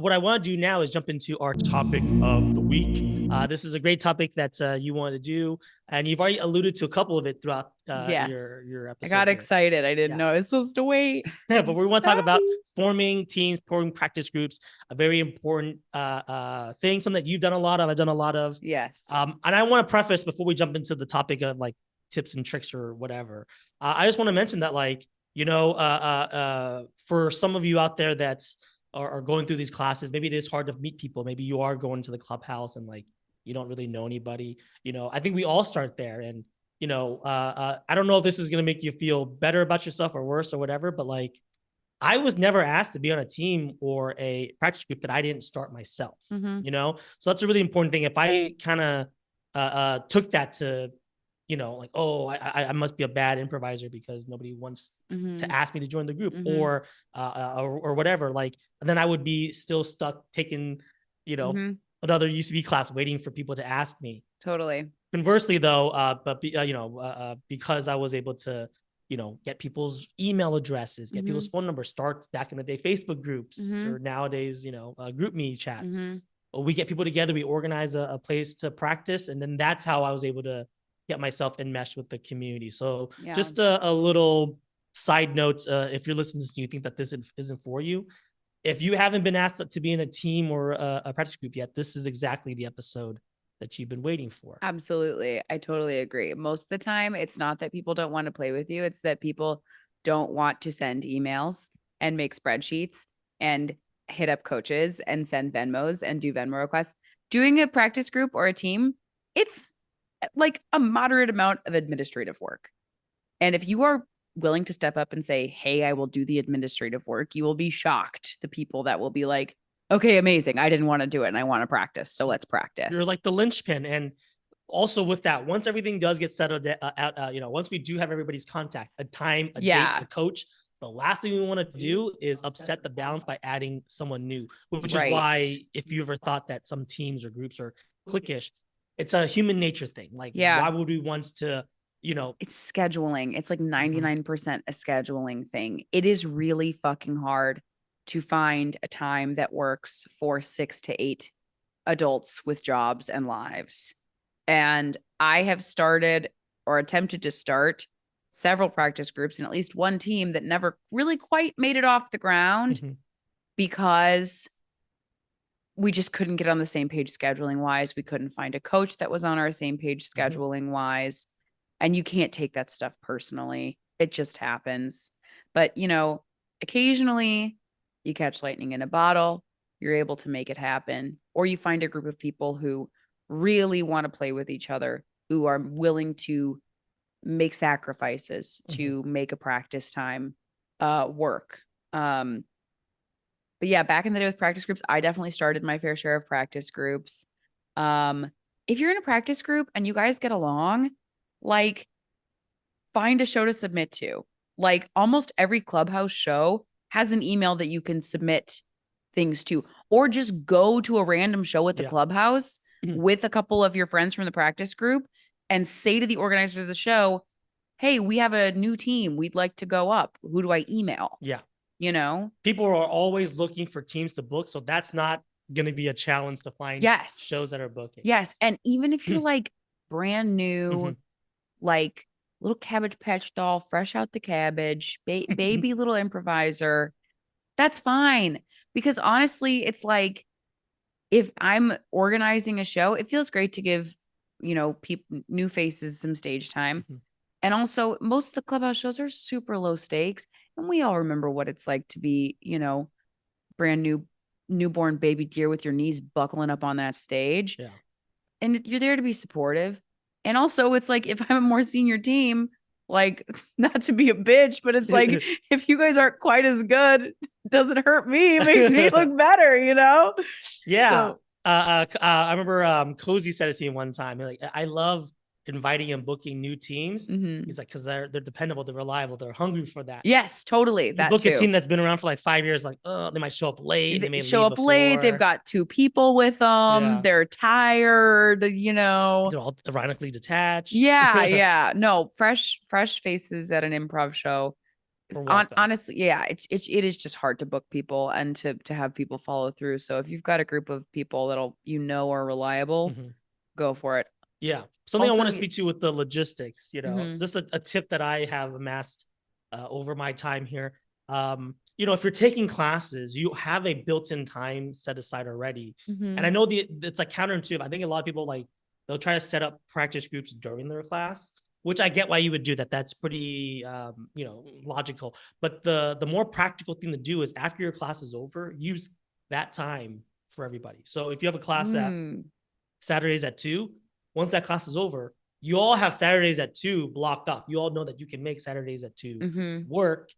A: what I want to do now is jump into our topic of the week. This is a great topic that you wanted to do, and you've already alluded to a couple of it throughout your episode.
B: I got excited. I didn't know I was supposed to wait.
A: But we want to talk about forming teams, forming practice groups, a very important thing, something that you've done a lot of, I've done a lot of.
B: Yes.
A: And I want to preface before we jump into the topic of like tips and tricks or whatever. I just want to mention that for some of you out there that's are going through these classes, maybe it is hard to meet people. Maybe you are going to the clubhouse and like you don't really know anybody. I think we all start there. And I don't know if this is going to make you feel better about yourself or worse or whatever, but like I was never asked to be on a team or a practice group that I didn't start myself. So that's a really important thing. If I kind of took that to like, oh, I must be a bad improviser because nobody wants to ask me to join the group or whatever. Like, and then I would be still stuck taking, another UCB class, waiting for people to ask me.
B: Totally.
A: Conversely, though, because I was able to, get people's email addresses, get people's phone numbers, start back in the day, Facebook groups or nowadays, group me chats. We get people together, we organize a place to practice. And then that's how I was able to get myself enmeshed with the community. So just a little side note, if you're listening to this and you think that this isn't for you, if you haven't been asked to be in a team or a practice group yet, this is exactly the episode that you've been waiting for.
B: Absolutely. I totally agree. Most of the time, it's not that people don't want to play with you. It's that people don't want to send emails and make spreadsheets and hit up coaches and send Venmos and do Venmo requests. Doing a practice group or a team, it's like a moderate amount of administrative work. And if you are willing to step up and say, hey, I will do the administrative work, you will be shocked. The people that will be like, okay, amazing. I didn't want to do it and I want to practice. So let's practice.
A: You're like the linchpin. And also with that, once everything does get settled out, once we do have everybody's contact, a time, a date, a coach, the last thing we want to do is upset the balance by adding someone new, which is why if you ever thought that some teams or groups are cliquish, it's a human nature thing. Like, why would we want to,
B: It's scheduling. It's like
A: Mhm.
B: 99% a scheduling thing. It is really fucking hard to find a time that works for 6 to 8 adults with jobs and lives. And I have started or attempted to start several practice groups and at least one team that never really quite made it off the ground
A: Mhm.
B: because we just couldn't get on the same page scheduling wise. We couldn't find a coach that was on our same page scheduling wise. And you can't take that stuff personally. It just happens. But, occasionally you catch lightning in a bottle, you're able to make it happen, or you find a group of people who really want to play with each other, who are willing to make sacrifices to make a practice time work. But yeah, back in the day with practice groups, I definitely started my fair share of practice groups. If you're in a practice group and you guys get along, like find a show to submit to. Like almost every clubhouse show has an email that you can submit things to, or just go to a random show at the clubhouse with a couple of your friends from the practice group and say to the organizer of the show, hey, we have a new team. We'd like to go up. Who do I email?
A: Yeah.
B: People
A: are always looking for teams to book. So that's not going to be a challenge to find shows that are booking.
B: Yes. And even if you're like brand new, like little Cabbage Patch doll, fresh out the cabbage, baby little improviser, that's fine. Because honestly, it's like if I'm organizing a show, it feels great to give, people, new faces some stage time. And also, most of the clubhouse shows are super low stakes. And we all remember what it's like to be, brand new, newborn baby deer with your knees buckling up on that stage.
A: Yeah.
B: And you're there to be supportive. And also, it's like if I'm a more senior team, like not to be a bitch, but it's like if you guys aren't quite as good, it doesn't hurt me. It makes me look better,
A: Yeah.
B: So,
A: I remember Cozy said it to me one time. Like, I love inviting and booking new teams. He's like, because they're dependable, they're reliable, they're hungry for that.
B: Yes, totally.
A: You
B: that
A: book
B: too.
A: a team that's been around for like 5 years, like, oh, they might show up late. They may
B: show
A: leave
B: up late. They've got 2 people with them.
A: Yeah.
B: They're tired,
A: They're all ironically detached.
B: Yeah. No, fresh faces at an improv show. Honestly, yeah, it is just hard to book people and to have people follow through. So if you've got a group of people that'll are reliable, go for it.
A: Yeah. Something also, I want to speak to with the logistics, it's just a tip that I have amassed over my time here. If you're taking classes, you have a built-in time set aside already. And I know it's like counterintuitive. I think a lot of people they'll try to set up practice groups during their class, which I get why you would do that. That's pretty, logical. But the more practical thing to do is after your class is over, use that time for everybody. So if you have a class at Saturdays at 2, once that class is over, you all have Saturdays at 2 blocked off. You all know that you can make Saturdays at 2 work.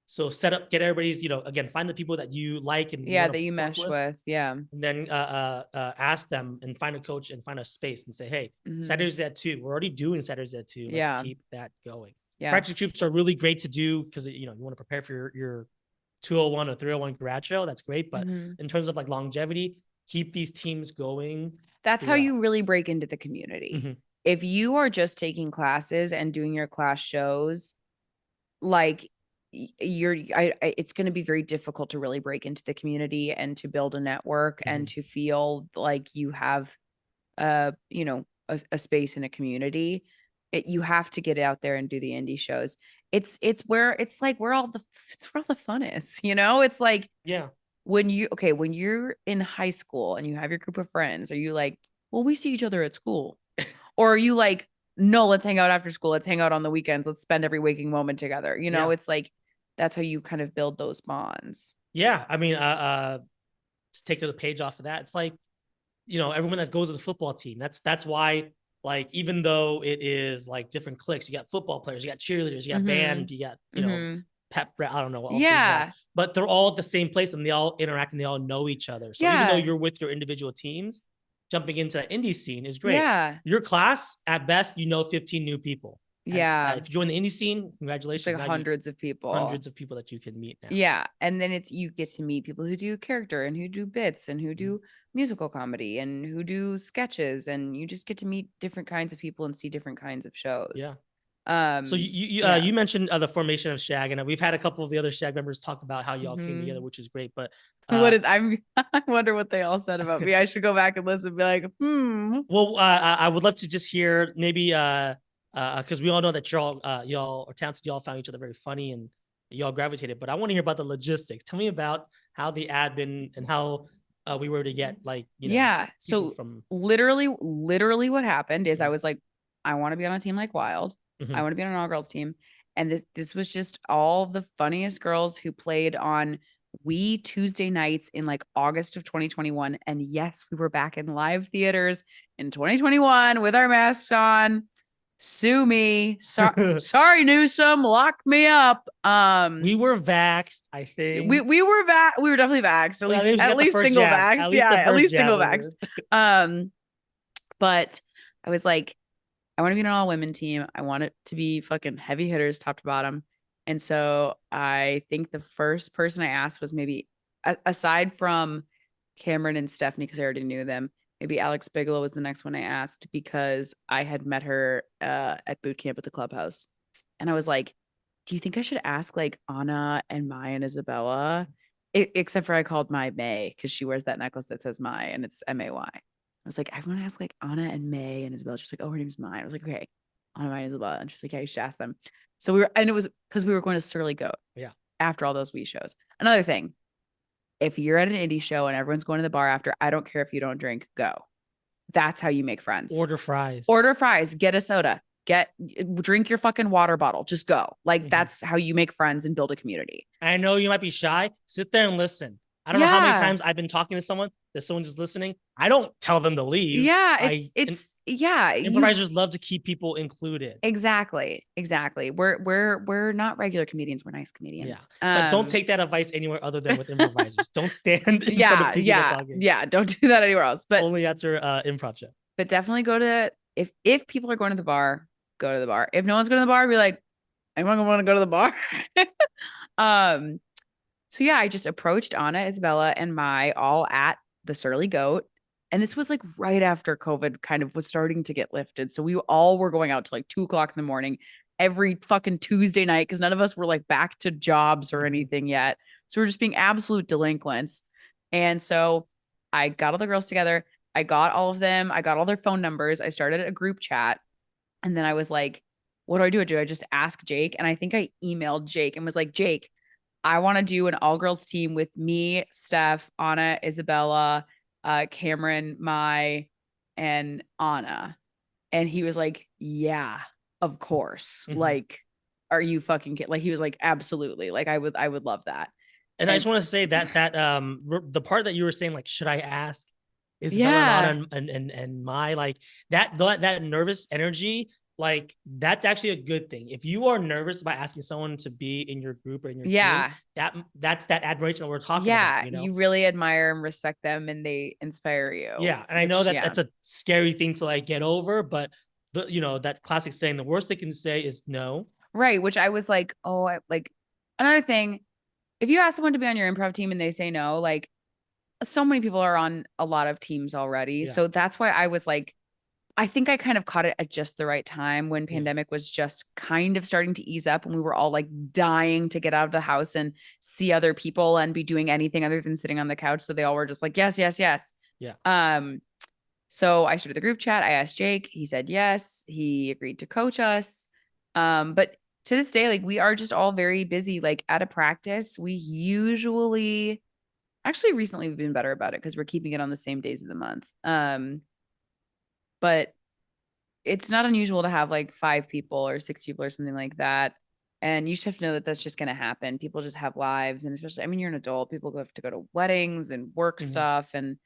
A: So get everybody's, again, find the people that you like and
B: that you mesh with. Yeah.
A: And then ask them and find a coach and find a space and say, hey, Saturdays at 2. We're already doing Saturdays at 2. Let's keep that going. Yeah. Practice groups are really great to do because you want to prepare for your 201 or 301 grad show. That's great. But in terms of longevity, keep these teams going.
B: That's how you really break into the community. If you are just taking classes and doing your class shows, it's going to be very difficult to really break into the community and to build a network and to feel like you have a space in a community. You have to get out there and do the indie shows. It's where all the fun is, it's like, yeah. When you're in high school and you have your group of friends, are you like, well, we see each other at school? Or are you like, no, let's hang out after school. Let's hang out on the weekends. Let's spend every waking moment together. It's like, that's how you kind of build those bonds.
A: Yeah. I mean, to take a page off of that, it's like, everyone that goes to the football team, that's why, even though it is different cliques, you got football players, you got cheerleaders, you got band, you got, pep, I don't know what. Yeah. But they're all at the same place and they all interact and they all know each other. So even though you're with your individual teams, jumping into the indie scene is great. Yeah. Your class, at best, 15 new people. Yeah. If you join the indie scene, congratulations.
B: It's like hundreds of people
A: that you can meet now.
B: Yeah. And then you get to meet people who do character and who do bits and who do musical comedy and who do sketches. And you just get to meet different kinds of people and see different kinds of shows.
A: Yeah. So
B: Yeah.
A: you mentioned the formation of Shag, and we've had a couple of the other Shag members talk about how y'all came together,
B: Mhm.
A: which is great. But
B: What did I wonder what they all said about me. I should go back and listen and be like,
A: well, I would love to just hear maybe because we all know that y'all are talented, y'all found each other very funny, and y'all gravitated. But I want to hear about the logistics. Tell me about how the admin and how we were to get like
B: Yeah.
A: people
B: So
A: from.
B: literally what happened is I
A: Mhm.
B: was like, I want to be on a team like Wild. I
A: Mhm.
B: want to be on an all girls team. And this was just all the funniest girls who played on We Tuesday nights in like August of 2021. And yes, we were back in live theaters in 2021 with our masks on. Sue me. Sorry, Newsom, lock me up.
A: We were vaxxed, I think.
B: We were definitely vaxxed,
A: Well, I think we
B: at
A: got the
B: least
A: first
B: single
A: jab.
B: vaxxed.
A: At least
B: Yeah,
A: the
B: at
A: first
B: least
A: jab
B: single
A: was
B: vaxxed.
A: in.
B: But I was like, I want to be an all women team. I want it to be fucking heavy hitters top to bottom. And so I think the first person I asked was maybe aside from Cameron and Stephanie, because I already knew them, maybe Alex Bigelow was the next one I asked because I had met her at boot camp at the clubhouse. And I was like, do you think I should ask like Anna and Mai and Isabella? Except for I called Mai May because she wears that necklace that says Mai and it's May. I was like, I want to ask like Anna and May and Isabella. She's like, oh, her name's Mai. I was like, okay, Anna, Mai, and Isabella. And she's like, yeah, you should ask them. So and it was because we were going to Surly Goat.
A: Yeah.
B: After all those Wii shows. Another thing, if you're at an indie show and everyone's going to the bar after, I don't care if you don't drink, go. That's how you make friends.
A: Order fries.
B: Order fries, get a soda, drink your fucking water bottle. Just go. Like that's how you make friends and build a community.
A: I know you might be shy. Sit there and listen. I don't know how many times I've been talking to someone that someone just listening. I don't tell them to leave.
B: Yeah,
A: improvisers love to keep people included.
B: Exactly. We're not regular comedians. We're nice comedians.
A: Yeah. But don't take that advice anywhere other than with improvisers. Don't stand in front of two people talking.
B: Yeah. Don't do that anywhere else. But
A: only after improv show.
B: But definitely go to if people are going to the bar, go to the bar. If no one's going to the bar, be like, anyone want to go to the bar? So yeah, I just approached Anna, Isabella, and Mai all at the Surly Goat. And this was like right after COVID kind of was starting to get lifted. So we all were going out to like 2:00 in the morning every fucking Tuesday night because none of us were like back to jobs or anything yet. So we're just being absolute delinquents. And so I got all the girls together. I got all of them. I got all their phone numbers. I started a group chat. And then I was like, what do? Do I just ask Jake? And I think I emailed Jake and was like, Jake, I want to do an all girls team with me, Steph, Anna, Isabella, Cameron, Mai, and Anna. And he was like, yeah, of course. Like, are you fucking kidding? Like, he was like, absolutely. Like, I would love that.
A: And I just want to say that the part that you were saying, like, should I ask Isabella and Mai, like that nervous energy, like that's actually a good thing. If you are nervous by asking someone to be in your group or in your team, that's that admiration that we're talking about.
B: You really admire and respect them and they inspire you.
A: Yeah. And I know that that's a scary thing to like get over, but that classic saying, the worst they can say is no.
B: Right. Which I was like, like another thing, if you ask someone to be on your improv team and they say no, like so many people are on a lot of teams already. Yeah. So that's why I was like, I think I kind of caught it at just the right time when pandemic was just kind of starting to ease up and we were all like dying to get out of the house and see other people and be doing anything other than sitting on the couch. So they all were just like, yes.
A: Yeah.
B: So I started the group chat. I asked Jake, he said yes. He agreed to coach us. But to this day, like we are just all very busy. Like at a practice, we usually actually recently we've been better about it because we're keeping it on the same days of the month. But it's not unusual to have like 5 people or 6 people or something like that. And you just have to know that that's just going to happen. People just have lives. And especially, I mean, you're an adult. People have to go to weddings and work stuff and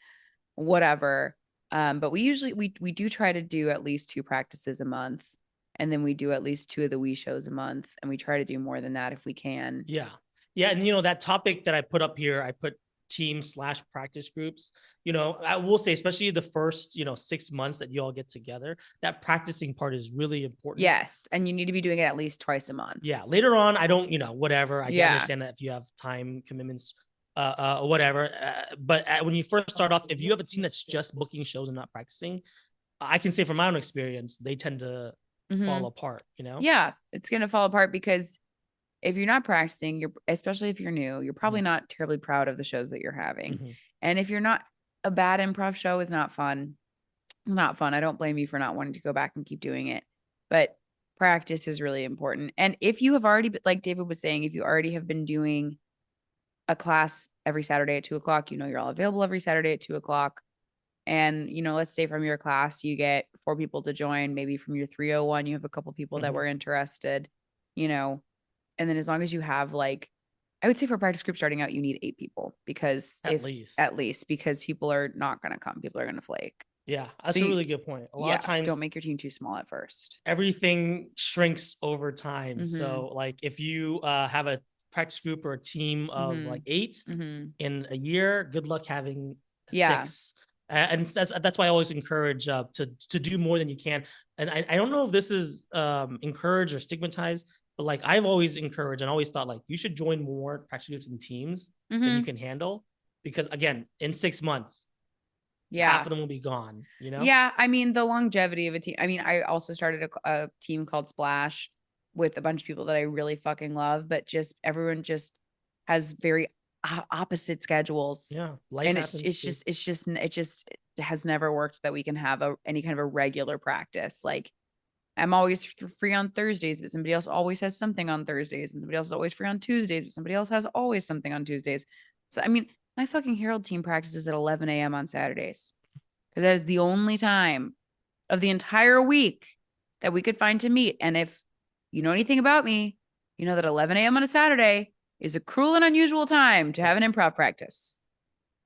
B: whatever. But we usually, we do try to do at least 2 practices a month. And then we do at least 2 of the Wii shows a month. And we try to do more than that if we can.
A: Yeah. Yeah. And, that topic that I put up here, I put team/practice groups. I will say, especially the first 6 months that you all get together, that practicing part is really important.
B: Yes, and you need to be doing it at least twice a month.
A: Yeah, later on I don't whatever, I understand that if you have time commitments whatever, but when you first start off, if you have a team that's just booking shows and not practicing, I can say from my own experience, they tend to fall apart, you know?
B: Yeah, it's going to fall apart because if you're not practicing, especially if you're new, you're probably not terribly proud of the shows that you're having. And if you're not, a bad improv show is not fun. It's not fun. I don't blame you for not wanting to go back and keep doing it, but practice is really important. And if you have already, like David was saying, if you already have been doing a class every Saturday at 2:00, you're all available every Saturday at 2:00. And, let's say from your class, you get 4 people to join. Maybe from your 301, you have a couple people that were interested, and then as long as you have I would say for a practice group starting out, you need 8 people because
A: at least
B: because people are not going to come. People are going to flake.
A: Yeah, that's a really good point. A lot of times,
B: don't make your team too small at first.
A: Everything shrinks over time. So if you have a practice group or a team of 8 in a year, good luck having 6. And that's why I always encourage to do more than you can. And I don't know if this is encouraged or stigmatized, but I've always encouraged and always thought you should join more practice groups and teams than you can handle, because again, in 6 months, half of them will be gone.
B: Yeah, I mean the longevity of a team. I mean, I also started a team called Splash with a bunch of people that I really fucking love, but everyone just has very opposite schedules.
A: Yeah, life
B: and
A: happens.
B: It just has never worked that we can have any kind of a regular practice. I'm always free on Thursdays, but somebody else always has something on Thursdays, and somebody else is always free on Tuesdays, but somebody else has always something on Tuesdays. So I mean, my fucking Herald team practices at 11 a.m. on Saturdays because that is the only time of the entire week that we could find to meet. And if you know anything about me, you know that 11 a.m. on a Saturday is a cruel and unusual time to have an improv practice.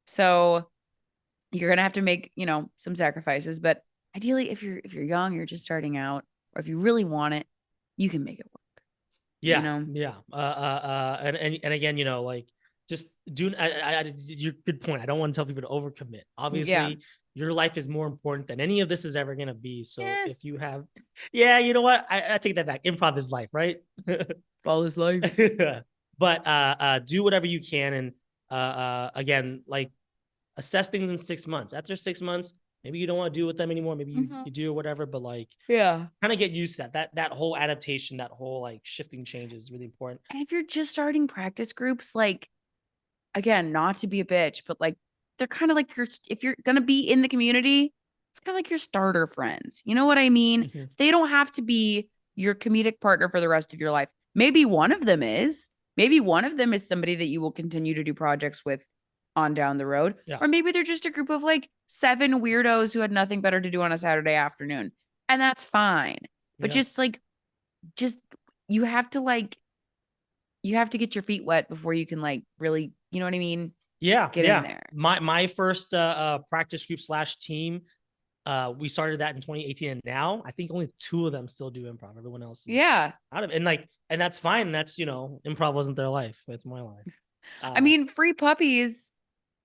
B: So you're going to have to make, some sacrifices, but ideally if you're young, you're just starting out, or if you really want it, you can make it work.
A: Yeah. Yeah. And again, just do, your good point. I don't want to tell people to overcommit. Obviously your life is more important than any of this is ever going to be. So if you have, you know what? I take that back. Improv is life, right?
B: All is life.
A: But do whatever you can. And again, assess things in 6 months. After 6 months, maybe you don't want to do with them anymore. Maybe you do or whatever, but kind of get used to that whole adaptation, that whole shifting change is really important.
B: And if you're just starting practice groups, again, not to be a bitch, but they're kind of if you're going to be in the community, it's kind of like your starter friends. You know what I mean? They don't have to be your comedic partner for the rest of your life. Maybe one of them is. Maybe one of them is somebody that you will continue to do projects with on down the road.
A: Yeah.
B: Or maybe they're just a group of 7 weirdos who had nothing better to do on a Saturday afternoon. And that's fine. But just you have to you have to get your feet wet before you can really, you know what I mean?
A: Get
B: in there.
A: My first practice group / team, we started that in 2018, and now I think only 2 of them still do improv. Everyone else is out of it. And that's fine. That's improv wasn't their life. It's my life.
B: I mean, Free Puppies,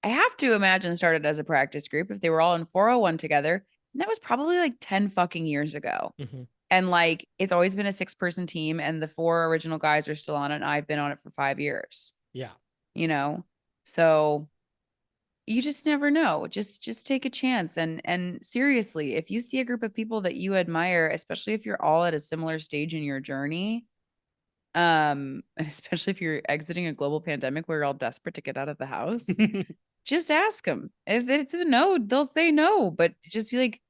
B: I have to imagine started as a practice group if they were all in 401 together. And that was probably 10 fucking years ago. And it's always been a 6-person team, and the 4 original guys are still on it. And I've been on it for 5 years.
A: Yeah.
B: So you just never know. Just take a chance. And seriously, if you see a group of people that you admire, especially if you're all at a similar stage in your journey, especially if you're exiting a global pandemic where you're all desperate to get out of the house, just ask them. If it's a no, they'll say no, but just be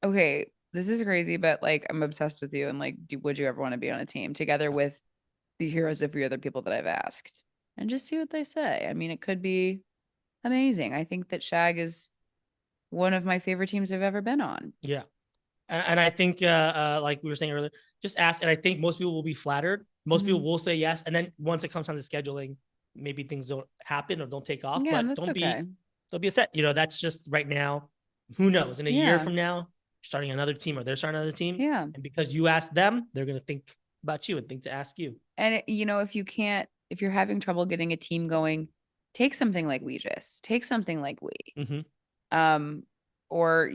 B: okay, this is crazy, but I'm obsessed with you. And would you ever want to be on a team together with the heroes of 3 other people that I've asked? And just see what they say. I mean, it could be amazing. I think that Shag is one of my favorite teams I've ever been on.
A: Yeah. And I think, like we were saying earlier, just ask. And I think most people will be flattered. Most people will say yes. And then once it comes down to scheduling, maybe things don't happen or don't take off.
B: Yeah,
A: but
B: don't
A: be upset. That's just right now. Who knows? In a year from now, starting another team or they're starting another team.
B: Yeah.
A: And because you asked them, they're going to think about you and think to ask you.
B: And if you're having trouble getting a team going, take something like take something like or,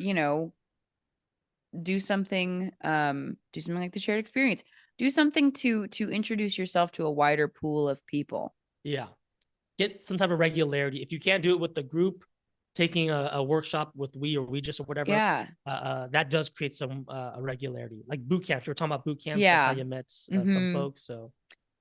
B: do something like the shared experience, do something to introduce yourself to a wider pool of people.
A: Yeah. Get some type of regularity. If you can't do it with the group, taking a workshop with we just or whatever,
B: Yeah.
A: that does create some regularity. Like boot camps, you were talking about boot camps. That's how
B: Yeah.
A: you met some
B: Mhm.
A: folks. So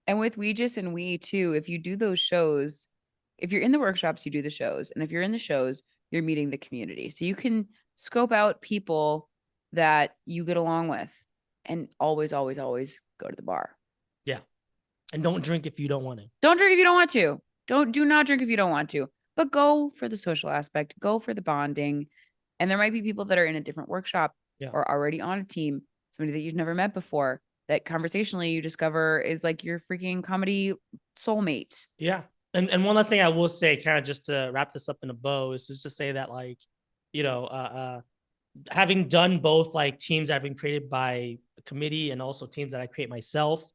B: And with We Just and We too, if you do those shows, if you're in the workshops, you do the shows. And if you're in the shows, you're meeting the community. So you can scope out people that you get along with and always, always, always go to the bar.
A: yeah, and don't drink if you don't want to.
B: Don't drink if you don't want to. Do not drink if you don't want to. But go for the social aspect, go for the bonding. And there might be people that are in a different workshop
A: Yeah.
B: or already on a team, somebody that you've never met before, that conversationally you discover is like your freaking comedy soulmate.
A: Yeah. And one last thing I will say, kind of just to wrap this up in a bow, is just to say that, like, you know, having done both, like, teams that have been created by a committee and also teams that I create myself,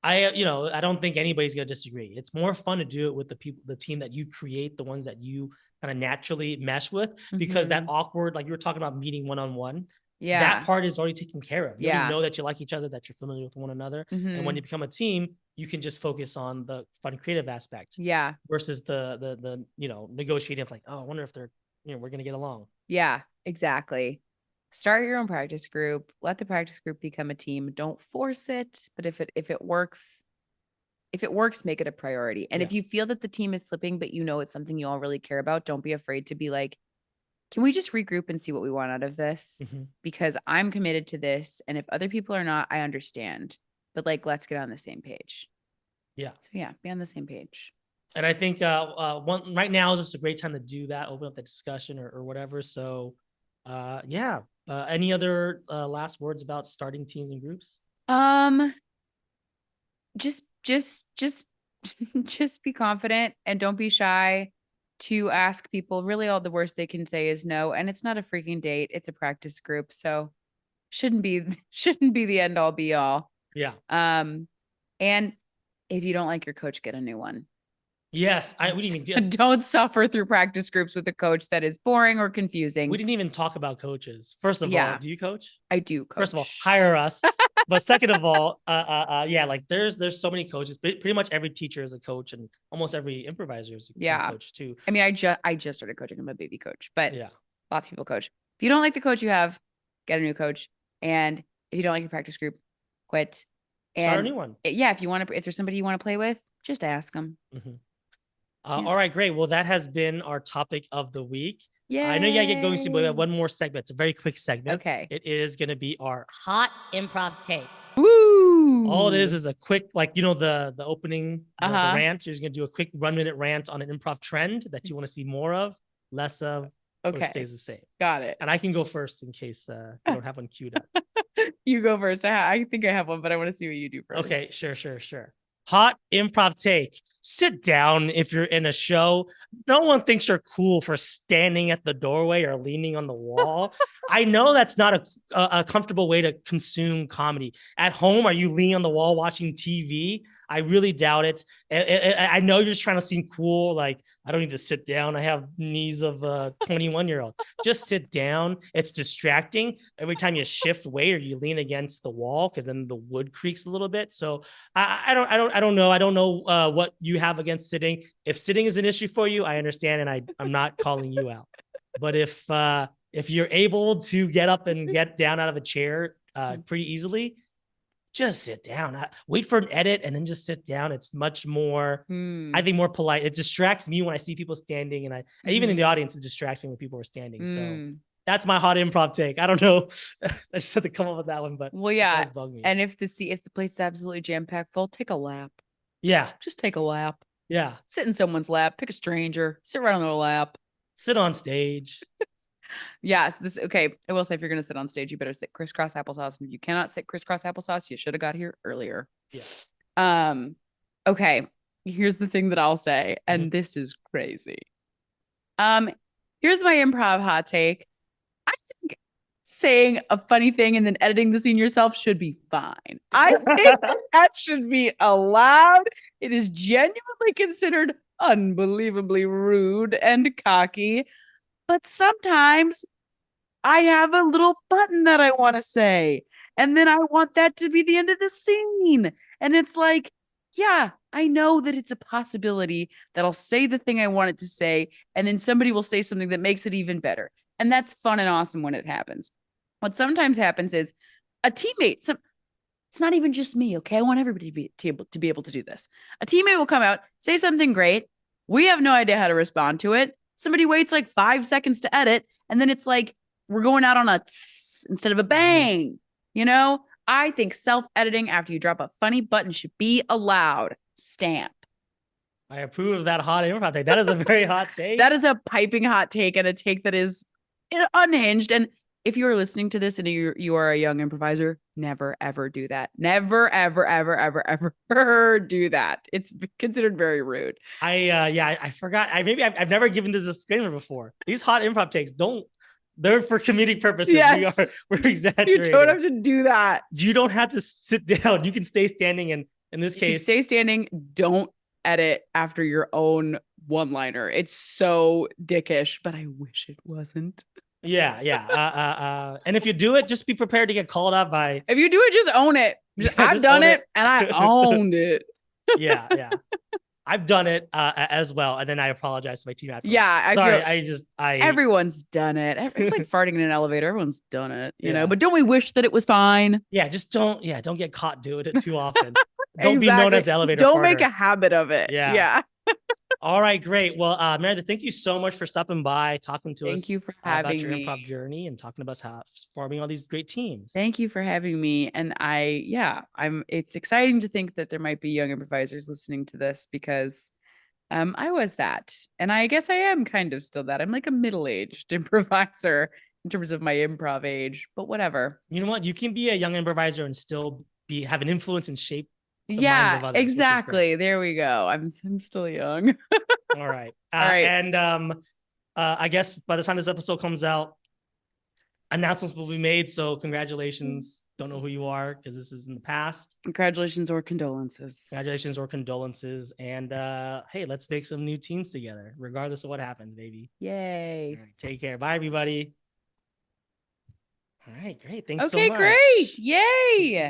A: you know, I don't think anybody's gonna disagree. It's more fun to do it with the people, the team that you create, the ones that you kind of naturally mesh with, because that awkward, like you were talking about meeting one-on-one,
B: Yeah.
A: that part is already taken care of. You already
B: Yeah.
A: know that you like each other, that you're familiar with one another. And when you become a team, you can just focus on the fun creative aspect.
B: Yeah.
A: Versus the you know, negotiating of like, oh, I wonder if they're, you know, we're gonna get along.
B: Yeah, exactly. Start your own practice group. Let the practice group become a team. Don't force it, but if it works, make it a priority. And if you feel that the team is slipping, but you know it's something you all really care about, don't be afraid to be like, can we just regroup and see what we want out of this? Because I'm committed to this. And if other people are not, I understand. But like, let's get on the same page.
A: Yeah.
B: So yeah, be on the same page.
A: And I think right now is just a great time to do that, open up the discussion or whatever. So yeah. Any other last words about starting teams and groups?
B: Just just be confident and don't be shy to ask people. Really, all the worst they can say is no. And it's not a freaking date, it's a practice group. So shouldn't be the end all be all.
A: Yeah.
B: And if you don't like your coach, get a new one.
A: Yes, we didn't even
B: don't suffer through practice groups with a coach that is boring or confusing.
A: We didn't even talk about coaches. First of all, do you coach?
B: I do coach.
A: First of all, hire us. But second of all, yeah, like there's so many coaches. Pretty much every teacher is a coach, and almost every improviser is a coach too.
B: I mean, I just started coaching. I'm a baby coach, but
A: yeah,
B: lots of people coach. If you don't like the coach you have, get a new coach. And if you don't like your practice group, quit. And
A: start a new one.
B: Yeah, if there's somebody you want to play with, just ask them.
A: All right, great. Well, that has been our topic of the week.
B: Yeah,
A: I know you gotta get going soon, but we have one more segment. It's a very quick segment.
B: Okay.
A: It is gonna be our hot improv takes.
B: Woo!
A: All it is a quick, like, you know, the opening, the rant. You're just gonna do a quick 1 minute rant on an improv trend that you want to see more of, less of, or stays the same.
B: Got it.
A: And I can go first in case you don't have one queued up.
B: You go first. I think I have one, but I want to see what you do first.
A: Okay, sure. Hot improv take. Sit down if you're in a show. No one thinks you're cool for standing at the doorway or leaning on the wall. I know that's not a comfortable way to consume comedy. At home, are you leaning on the wall watching TV? I really doubt it. I know you're just trying to seem cool. Like, I don't need to sit down. I have knees of a 21-year-old. Just sit down. It's distracting. Every time you shift weight or you lean against the wall, because then the wood creaks a little bit. So I don't know. I don't know what you have against sitting. If sitting is an issue for you, I understand, and I'm not calling you out. But if you're able to get up and get down out of a chair pretty easily, just sit down. Wait for an edit and then just sit down. It's much more, I think, more polite. It distracts me when I see people standing, and even in the audience, it distracts me when people are standing. So that's my hot improv take. I don't know. I just had to come up with that one, but
B: well, yeah.
A: It bug me.
B: And if the place is absolutely jam-packed full, take a lap.
A: Yeah.
B: Just take a lap.
A: Yeah.
B: Sit in someone's lap. Pick a stranger. Sit right on their lap.
A: Sit on stage.
B: Yeah. Okay. I will say, if you're going to sit on stage, you better sit crisscross applesauce. And if you cannot sit crisscross applesauce, you should have got here earlier.
A: Yeah.
B: Okay. Here's the thing that I'll say, and this is crazy. Here's my improv hot take. I think saying a funny thing and then editing the scene yourself should be fine. I think that should be allowed. It is genuinely considered unbelievably rude and cocky. But sometimes I have a little button that I want to say. And then I want that to be the end of the scene. And it's like, yeah, I know that it's a possibility that I'll say the thing I wanted to say, and then somebody will say something that makes it even better. And that's fun and awesome when it happens. What sometimes happens is a teammate, it's not even just me, okay? I want everybody to be able to do this. A teammate will come out, say something great. We have no idea how to respond to it. Somebody waits like 5 seconds to edit, and then it's like we're going out on a tss instead of a bang. You know, I think self-editing after you drop a funny button should be allowed. Stamp.
A: I approve of that hot improv take. That is a very hot take.
B: That is a piping hot take, and a take that is unhinged. And if you are listening to this and you are a young improviser, never, ever do that. Never, ever, ever, ever, ever do that. It's considered very rude.
A: I forgot. I've never given this disclaimer before. These hot improv takes they're for comedic purposes.
B: Yes.
A: We're exaggerating.
B: You don't have to do that.
A: You don't have to sit down. You can stay standing. And in this case,
B: stay standing. Don't edit after your own one-liner. It's so dickish, but I wish it wasn't.
A: Yeah. And if you do it, just be prepared to get called out by.
B: If you do it, just own it. I've done it and I owned it.
A: Yeah. I've done it as well, and then I apologize to my team afterwards.
B: Yeah, everyone's done it. It's like farting in an elevator. Everyone's done it, you know. But don't we wish that it was fine?
A: Yeah, just don't get caught doing it too often. Don't be known as the elevator.
B: Don't make a habit of it. Yeah.
A: All right, great. Well, Meredith, thank you so much for stopping by, talking to us.
B: Thank you for having
A: about your
B: me.
A: improv journey and talking about how forming all these great teams.
B: Thank you for having me. And it's exciting to think that there might be young improvisers listening to this because I was that. And I guess I am kind of still that. I'm like a middle-aged improviser in terms of my improv age, but whatever.
A: You know what? You can be a young improviser and still have an influence and shape.
B: Yeah, exactly. There we go. I'm still young.
A: All right. And I guess by the time this episode comes out, announcements will be made. So congratulations. Don't know who you are because this is in the past.
B: Congratulations or condolences.
A: And hey, let's make some new teams together, regardless of what happens, baby.
B: Yay.
A: All right, take care. Bye, everybody. All right, great. Thanks so much.
B: Okay, great. Yay.